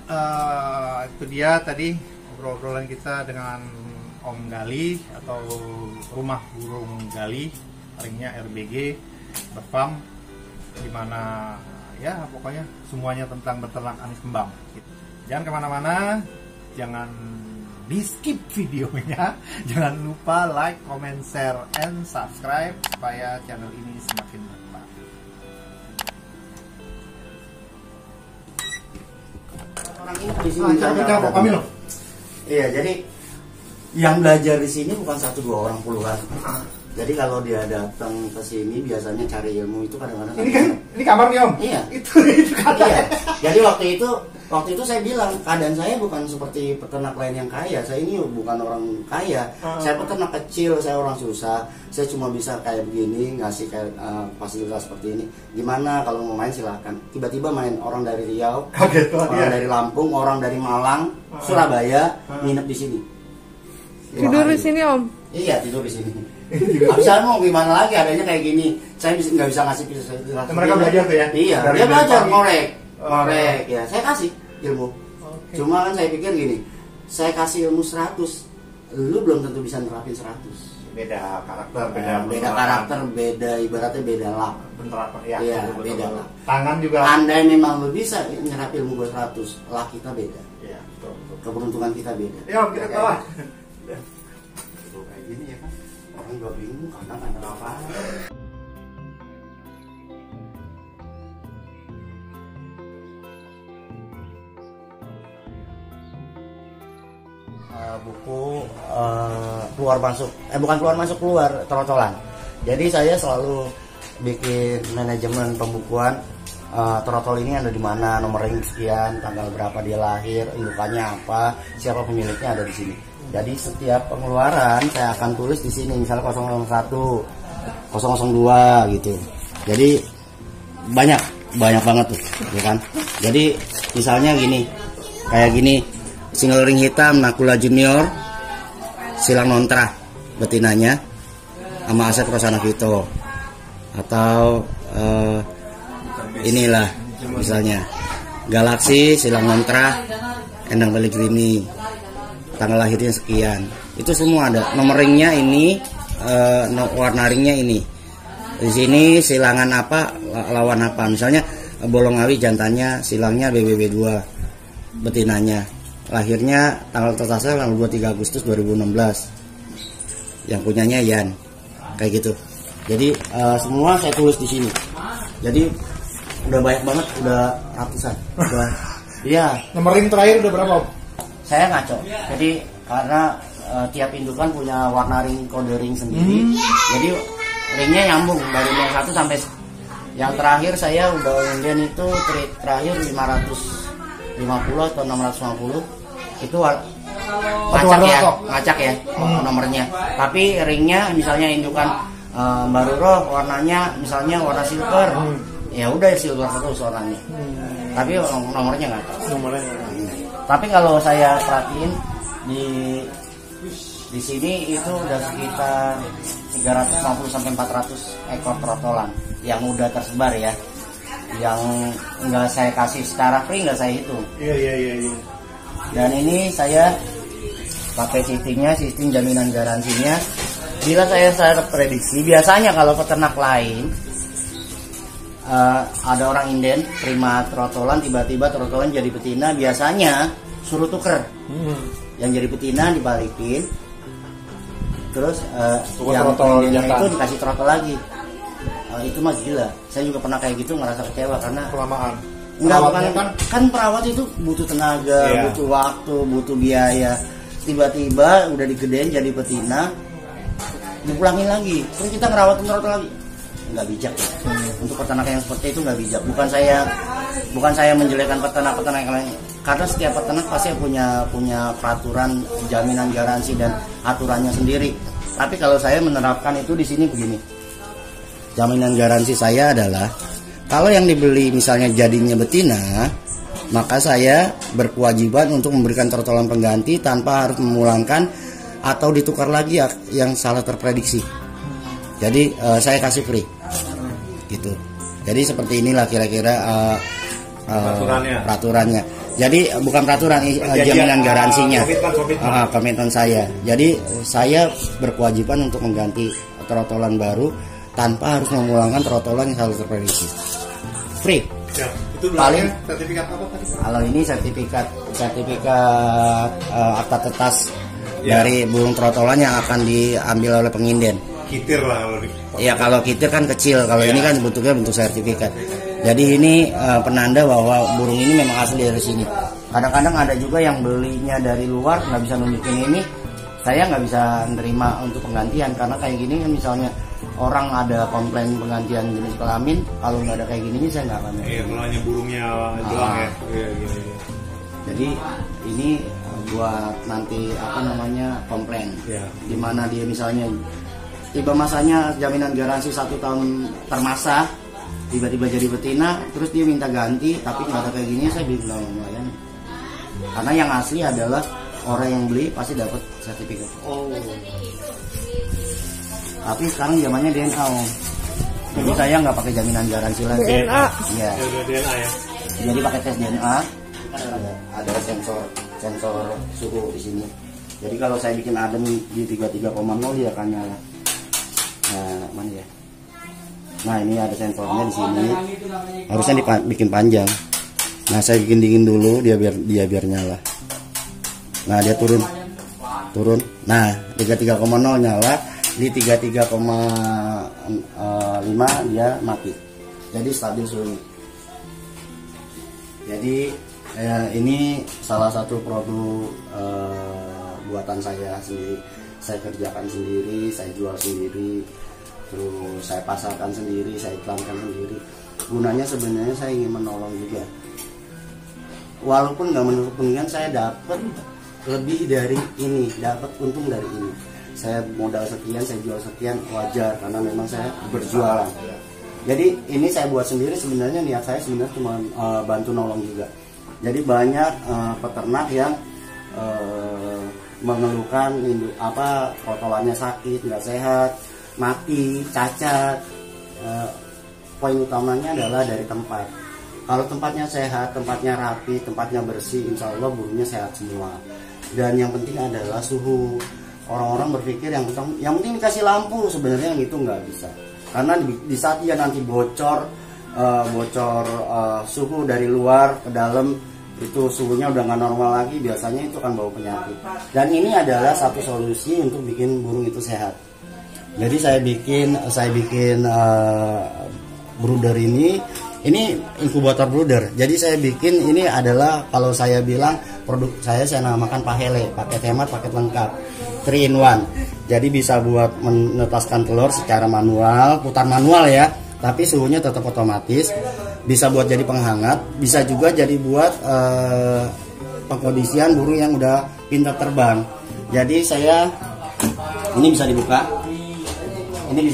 itu dia tadi obrolan kita dengan Om Gali atau Rumah Burung Gali, linknya RBG Berfarm, dimana ya pokoknya semuanya tentang beternak anis kembang. Jangan kemana-mana, jangan di skip videonya, jangan lupa like, comment, share, and subscribe supaya channel ini semakin berkembang. Orang ini di sini Iya, jadi yang belajar di sini bukan 1-2 orang, puluhan. Jadi kalau dia datang ke sini biasanya cari ilmu itu kadang-kadang. Ini kamar nih Om. Iya. Itu kata. Iya. Jadi waktu itu saya bilang keadaan saya bukan seperti peternak lain yang kaya. Saya ini bukan orang kaya. Saya peternak kecil, saya orang susah. Saya cuma bisa kayak begini, ngasih kayak fasilitas seperti ini. Gimana kalau mau main silahkan. Tiba-tiba main orang dari Riau, orang dari Lampung, orang dari Malang, Surabaya, nginep di sini. Tidur di sini Om? Iya, tidur di sini. Saya mau gimana lagi, adanya kayak gini. Saya nggak bisa ngasih pisau. Mereka belajar tuh ya? Iya, dia belajar ngorek ya. Saya kasih ilmu. Cuma kan saya pikir gini, saya kasih ilmu 100, lu belum tentu bisa nerapin 100. Beda karakter, beda karakter, beda ibaratnya beda lap. Ya, iya, beda lap. Tangan juga. Andai memang lu bisa nyerap ilmu gue 100, lap kita beda. Iya, betul. Keberuntungan kita beda. Ya, kita kalah. Kayak gini ya kan, orang juga bingung kandang apa. Buku keluar masuk, bukan keluar masuk, keluar trotolan. Jadi saya selalu bikin manajemen pembukuan trotol ini ada di mana, nomor ring sekian, tanggal berapa dia lahir, indukannya apa, siapa pemiliknya ada di sini. Jadi setiap pengeluaran saya akan tulis di sini, misalnya 001, 002 gitu. Jadi banyak banget tuh, ya kan. Jadi misalnya gini, kayak gini, single ring hitam Nakula Junior, silang nontra betinanya sama Asep Rosana Vito, atau inilah misalnya Galaxy silang nontra Endang Pellegrini, tanggal lahirnya sekian. Itu semua ada, nomor ringnya ini, warna ringnya ini. Di sini silangan apa, lawan apa, misalnya Bolongawi jantannya, silangnya BBB2, betinanya, lahirnya tanggal tertasa tanggal 23 Agustus 2016, yang punyanya Yan, kayak gitu. Jadi semua saya tulis di sini. Jadi udah banyak banget, udah ratusan. Iya. Nomor ring terakhir udah berapa Om? Saya ngaco. Jadi karena tiap indukan punya warna ring, kode ring sendiri. Jadi ringnya nyambung dari yang 1 sampai yang terakhir. Saya udah undian itu terakhir 550 atau 650. Itu ngacak ya nomornya. Tapi ringnya misalnya indukan baru roh warnanya misalnya warna silver, ya udah silver terus warnanya. Tapi nomornya nggak tahu. Tapi kalau saya perhatiin di sini itu udah sekitar 350 sampai 400 ekor trotolan yang udah tersebar ya. Yang nggak saya kasih secara free, nggak saya hitung. Iya. Dan ini saya pakai sistem jaminan garansinya. Bila saya prediksi, biasanya kalau peternak lain ada orang inden terima trotolan, tiba-tiba trotolan jadi betina, biasanya suruh tuker. Yang jadi betina dibalikin, terus yang indennya itu dikasih trotol lagi. Itu mah gila. Saya juga pernah kayak gitu, ngerasa kecewa karena kelamaan. Enggak, bukan kan perawat itu butuh tenaga, butuh waktu, butuh biaya. Tiba-tiba udah digedein jadi betina, dipulangin lagi, terus kita ngerawatin trotol lagi. Nggak bijak ya. Untuk peternak yang seperti itu nggak bijak. Bukan saya menjelekkan peternak yang lain, karena setiap peternak pasti punya peraturan jaminan garansi dan aturannya sendiri. Tapi kalau saya menerapkan itu di sini begini, jaminan garansi saya adalah kalau yang dibeli misalnya jadinya betina, maka saya berkewajiban untuk memberikan trotolan pengganti tanpa harus memulangkan atau ditukar lagi yang salah terprediksi. Jadi saya kasih free, gitu. Jadi seperti inilah kira-kira peraturannya. Jadi bukan peraturan, jaminan garansinya, komitmen saya. Jadi saya berkewajiban untuk mengganti trotolan baru tanpa harus memulangkan trotolan yang salah terprediksi. Free. Ya, itu paling sertifikat apa tadi? Kalau ini sertifikat akta tetas dari burung trotolan yang akan diambil oleh penginden. Kitir lah kalau ya, kalau kitir kan kecil, kalau ini kan bentuknya bentuk sertifikat. Jadi ini penanda bahwa burung ini memang asli dari sini. Kadang-kadang ada juga yang belinya dari luar nggak bisa nunjukin ini, saya nggak bisa nerima untuk penggantian karena kayak gini kan, misalnya orang ada komplain penggantian jenis kelamin, kalau nggak ada kayak gini saya nggak akan. Iya, kalau hanya burungnya doang ya. Iya. Jadi ini buat nanti komplain. Ya. Dimana dia misalnya tiba masanya jaminan garansi 1 tahun termasa, tiba-tiba jadi betina, terus dia minta ganti, tapi nggak ada kayak gini, saya bilang lumayan. Karena yang asli adalah orang yang beli pasti dapat sertifikat. Oh. Tapi sekarang zamannya DNA. Jadi saya nggak pakai jaminan garansi lagi. DNA. Iya. DNA ya. Jadi pakai tes DNA. Ada sensor suhu di sini. Jadi kalau saya bikin adem di 33,0 dia akan nyala. Nah, mana ya? Nah, ini ada sensornya di sini. Harusnya dibikin panjang. Nah, saya bikin dingin dulu dia biar nyala. Nah, dia turun. Nah, 33,0 nyala, di 33,5 dia mati. Jadi stabil suhu. Jadi ini salah satu produk buatan saya sendiri. Saya kerjakan sendiri, saya jual sendiri, terus saya pasarkan sendiri, saya iklankan sendiri. gunanya sebenarnya saya ingin menolong juga. Walaupun nggak menutup kemungkinan saya dapat lebih dari ini, dapat untung dari ini. Saya modal sekian, saya jual sekian, wajar karena memang saya berjualan. Jadi ini saya buat sendiri, sebenarnya niat saya sebenarnya cuma bantu nolong juga. Jadi banyak peternak yang mengeluhkan kotorannya sakit, nggak sehat, mati, cacat. Poin utamanya adalah dari tempat. Kalau tempatnya sehat, tempatnya rapi, tempatnya bersih, insya Allah burungnya sehat semua. Dan yang penting adalah suhu. Orang-orang berpikir yang penting dikasih lampu, sebenarnya yang itu nggak bisa. Karena di saat dia nanti bocor suhu dari luar ke dalam, itu suhunya udah nggak normal lagi, biasanya itu akan bawa penyakit. Dan ini adalah satu solusi untuk bikin burung itu sehat. Jadi saya bikin brooder ini inkubator brooder. Jadi saya bikin ini adalah, kalau saya bilang produk saya namakan Pahele, paket hemat, paket lengkap, 3 in 1. Jadi bisa buat menetaskan telur secara manual, putar manual ya, tapi suhunya tetap otomatis. Bisa buat jadi penghangat, bisa juga jadi buat pengkondisian burung yang udah pintar terbang. Jadi ini bisa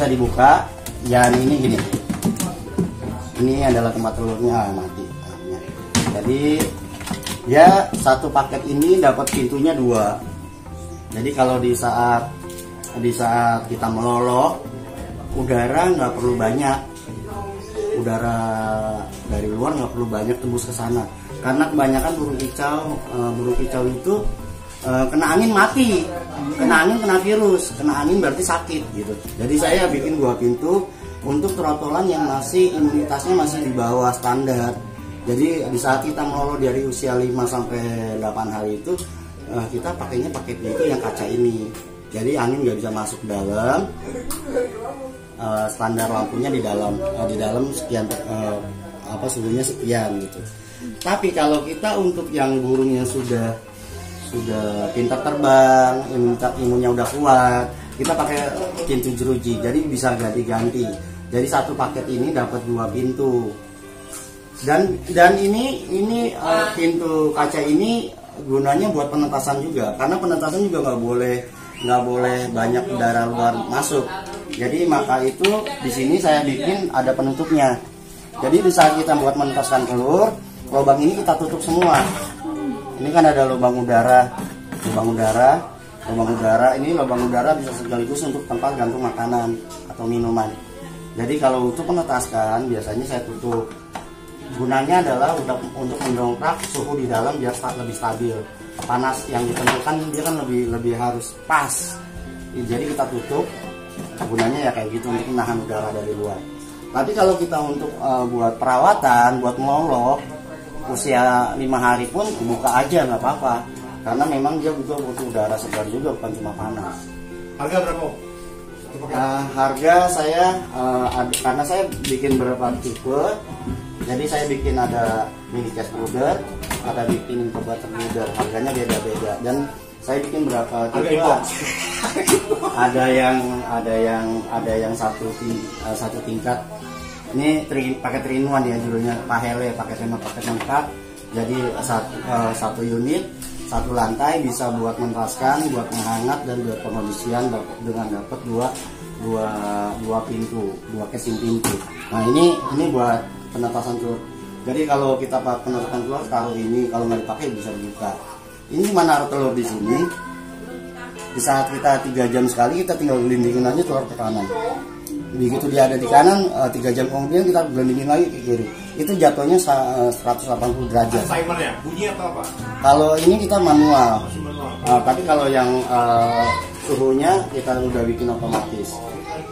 dibuka, dan ini gini. Ini adalah tempat telurnya, mati. Jadi ya satu paket ini dapat pintunya 2. Jadi kalau di saat kita melolok, udara nggak perlu banyak, udara dari luar nggak perlu banyak tembus ke sana. Karena kebanyakan burung kicau itu kena angin mati, kena angin kena virus, kena angin berarti sakit gitu. Jadi saya bikin 2 pintu untuk trotolan yang imunitasnya masih di bawah standar. Jadi di saat kita melolok dari usia 5 sampai 8 hari itu, kita pakainya paketnya itu yang kaca ini. Jadi angin nggak bisa masuk ke dalam. Standar lampunya di dalam sekian, suhunya sekian gitu. Tapi kalau kita untuk yang burung yang sudah pintar terbang, imunnya udah kuat, kita pakai pintu jeruji, jadi bisa ganti-ganti. Jadi satu paket ini dapat 2 pintu. Dan ini pintu kaca ini gunanya buat penetasan juga, karena penetasan juga nggak boleh banyak udara luar masuk. Jadi maka itu di sini saya bikin ada penutupnya. Jadi di saat kita buat menetaskan telur, lubang ini kita tutup semua. Ini kan ada lubang udara. Ini lubang udara bisa sekaligus untuk tempat gantung makanan atau minuman. Jadi kalau untuk menetaskan biasanya saya tutup. Gunanya adalah untuk mendongkrak suhu di dalam biar lebih stabil. Panas yang ditentukan dia kan lebih harus pas. Jadi kita tutup. Gunanya ya kayak gitu, untuk menahan udara dari luar. Tapi kalau kita untuk buat perawatan, buat melolok, usia 5 hari pun buka aja nggak apa-apa. Karena memang dia juga butuh udara segar juga, bukan cuma panas. Harga berapa? Harga saya karena saya bikin beberapa tipe. Jadi saya bikin ada mini case brooder, ada bikin incubator brooder. Harganya beda-beda, dan saya bikin berapa tipe. ada yang satu tingkat. Ini paket 3 in 1 ya, judulnya Pahele, paket hemat, paket lengkap. Jadi satu unit, satu lantai, bisa buat mentaskan, buat menghangat, dan buat pengondisian dengan dapat dua pintu, 2 casing pintu. Nah ini buat penetasan telur. Jadi kalau kita pakai penetasan telur, taruh ini, kalau nggak dipakai bisa dibuka. Ini mana naruh telur di sini. Di saat kita 3 jam sekali, kita tinggal gelindingin aja telur ke kanan. Begitu dia ada di kanan, 3 jam kemudian kita gelindingin lagi ke kiri. Itu jatuhnya 180 derajat. Timernya bunyi atau apa? Kalau ini kita manual. Tapi kalau yang suhunya kita udah bikin otomatis.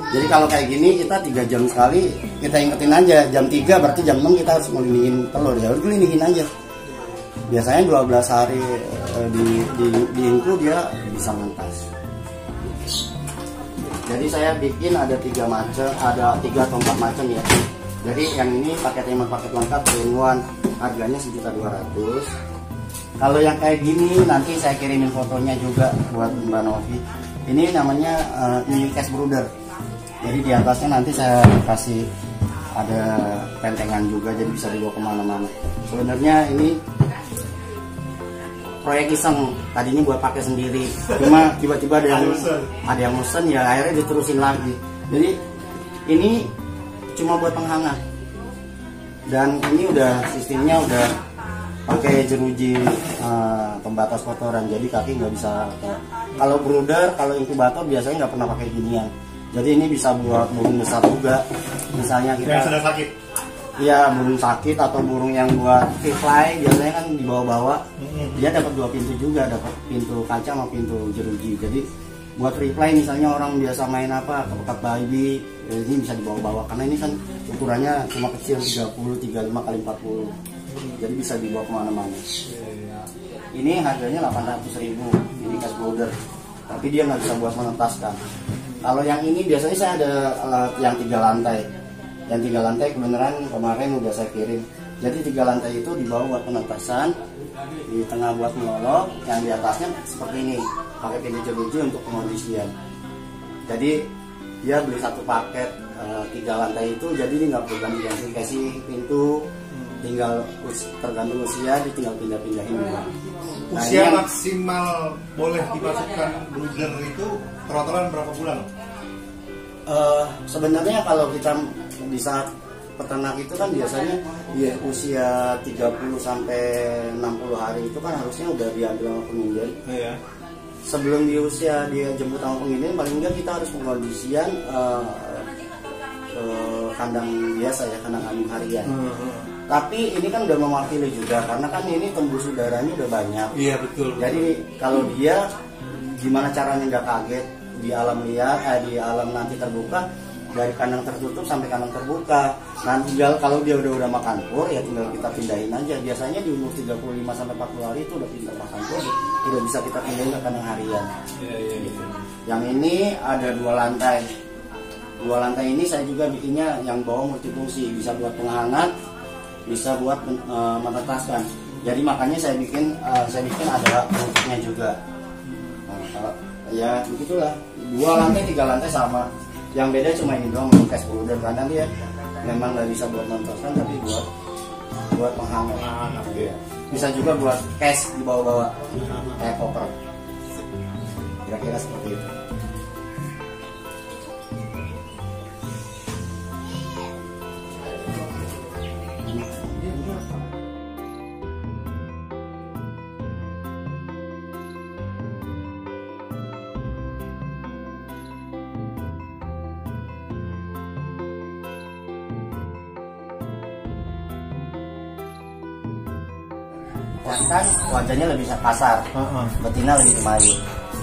Jadi kalau kayak gini kita 3 jam sekali, kita ingetin aja jam 3 berarti jam 6 kita harus ngelindingin telur. Ya udah gelindingin aja. Biasanya 12 hari di ingku dia bisa mentas. Jadi saya bikin ada 3 macam, ada 3 atau 4 macam ya. Jadi yang ini paket hemat, paket lengkap, 3 in 1, harganya 1.200.000. Kalau yang kayak gini nanti saya kirimin fotonya juga buat Mbak Novi. Ini namanya mini case brooder. Jadi di atasnya nanti saya kasih ada pentengan juga, jadi bisa dibawa kemana-mana. Sebenarnya ini proyek iseng, tadinya buat pakai sendiri, cuma tiba-tiba ada yang mesen ya, akhirnya diterusin lagi. Jadi ini cuma buat penghangat, dan ini udah sistemnya udah pakai jeruji pembatas kotoran, jadi kaki nggak bisa. Kalau brooder, kalau inkubator biasanya nggak pernah pakai ginian. Jadi ini bisa buat burung besar juga, misalnya kita yang sedang sakit. Iya, burung sakit atau burung yang buat free fly biasanya kan dibawa-bawa. Dia dapat 2 pintu juga, dapat pintu kaca sama pintu jeruji. Jadi buat free fly misalnya orang biasa main apa, kepekat baby, ini bisa dibawa-bawa karena ini kan ukurannya cuma kecil 35 kali 40. Jadi bisa dibawa kemana-mana. Ini harganya 800.000, ini cash border. Tapi dia nggak bisa buat menetaskan. Kalau yang ini biasanya saya ada yang 3 lantai. Yang 3 lantai kebenaran kemarin udah saya kirim. Jadi 3 lantai itu dibawa buat penetasan, di tengah buat melolok, yang di atasnya seperti ini, pakai pintu jeruji untuk pengondisian. Jadi dia beli satu paket 3 lantai itu, jadi dia nggak perlu ganti-ganti kasih pintu, tinggal tergantung usia, dia tinggal pindah-pindahin. Usia maksimal boleh dimasukkan brooder itu total berapa bulan? Sebenarnya kalau kita di saat peternak itu kan biasanya ya usia 30 sampai 60 hari itu kan harusnya udah diambil sama penginjil. Iya. Sebelum di usia dia jemput sama penginjil, paling enggak kita harus pengondisian kandang biasa ya, kandang ayam harian. Tapi ini kan udah mewakili juga karena kan ini tembus udaranya udah banyak. Iya betul. Jadi kalau dia gimana caranya nggak kaget di alam liar, di alam nanti terbuka, dari kandang tertutup sampai kandang terbuka. Nah tinggal kalau dia udah makan pur ya tinggal kita pindahin aja. Biasanya di umur 35 sampai 40 hari itu udah pindah makan pur, udah bisa kita pindahin ke kandang harian. Gitu. Yang ini ada 2 lantai. 2 lantai ini saya juga bikinnya yang bawah multifungsi, bisa buat penghangat, bisa buat menetaskan. Jadi makanya saya bikin ada bentuknya juga. Nah, ya begitulah. 2 lantai 3 lantai sama. Yang beda cuma ini doang, ini cash border karena dia memang nggak bisa buat menetaskan tapi buat penghangat. Ya. Bisa juga buat cash di bawah-bawah kayak koper. Kira-kira seperti itu. Jantan wajahnya lebih kasar, betina lebih kemayu.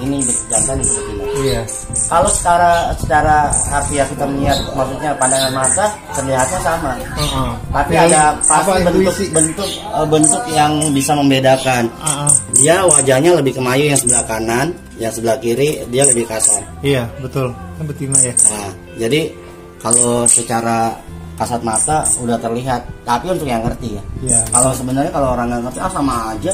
Ini jantan itu betina. Iya. Kalau secara harfiah kita melihat, maksudnya pandangan mata terlihatnya sama. Tapi ada pasti bentuk yang bisa membedakan. Dia wajahnya lebih kemayu yang sebelah kanan, yang sebelah kiri dia lebih kasar. Iya betul, kan betina ya. Nah, jadi kalau secara kasat mata udah terlihat, tapi untuk yang ngerti ya. Iya. Kalau sebenarnya kalau orang nggak ngerti sama aja.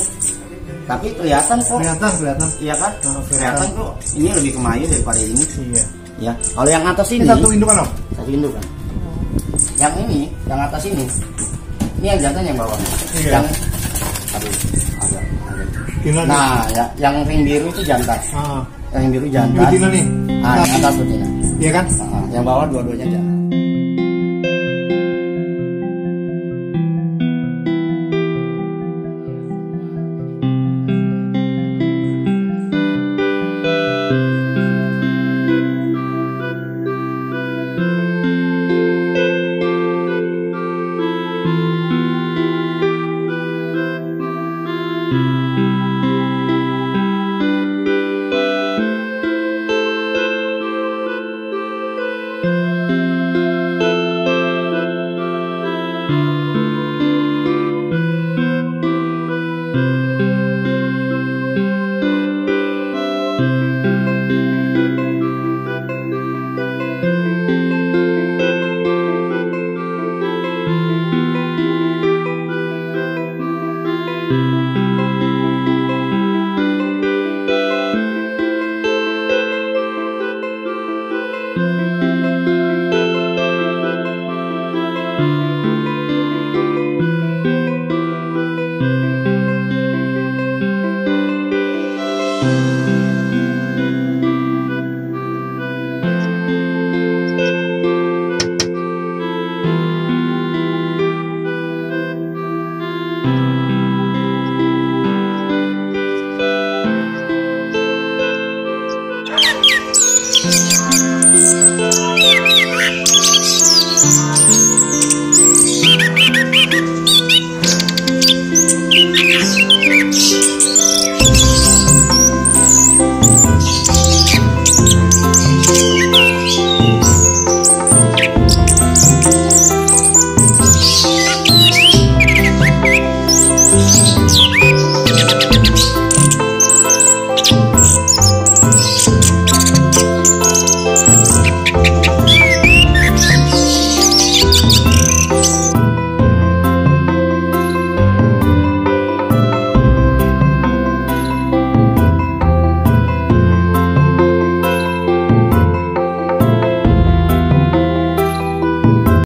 Tapi kelihatan kok. Kelihatan. Iya kan? Kelihatan kok. Ini lebih kemayu daripada ini. Iya. Ya. Kalau yang atas ini. Satu indukan Om? Satu indukan. Yang ini, yang atas ini. Ini yang jantan yang bawah. Iya. Yang agak. Nah, ya, yang ring biru itu jantan. Yang biru jantan. Betina nih. Yang atas betina. Iya kan? Yang bawah dua-duanya jantan.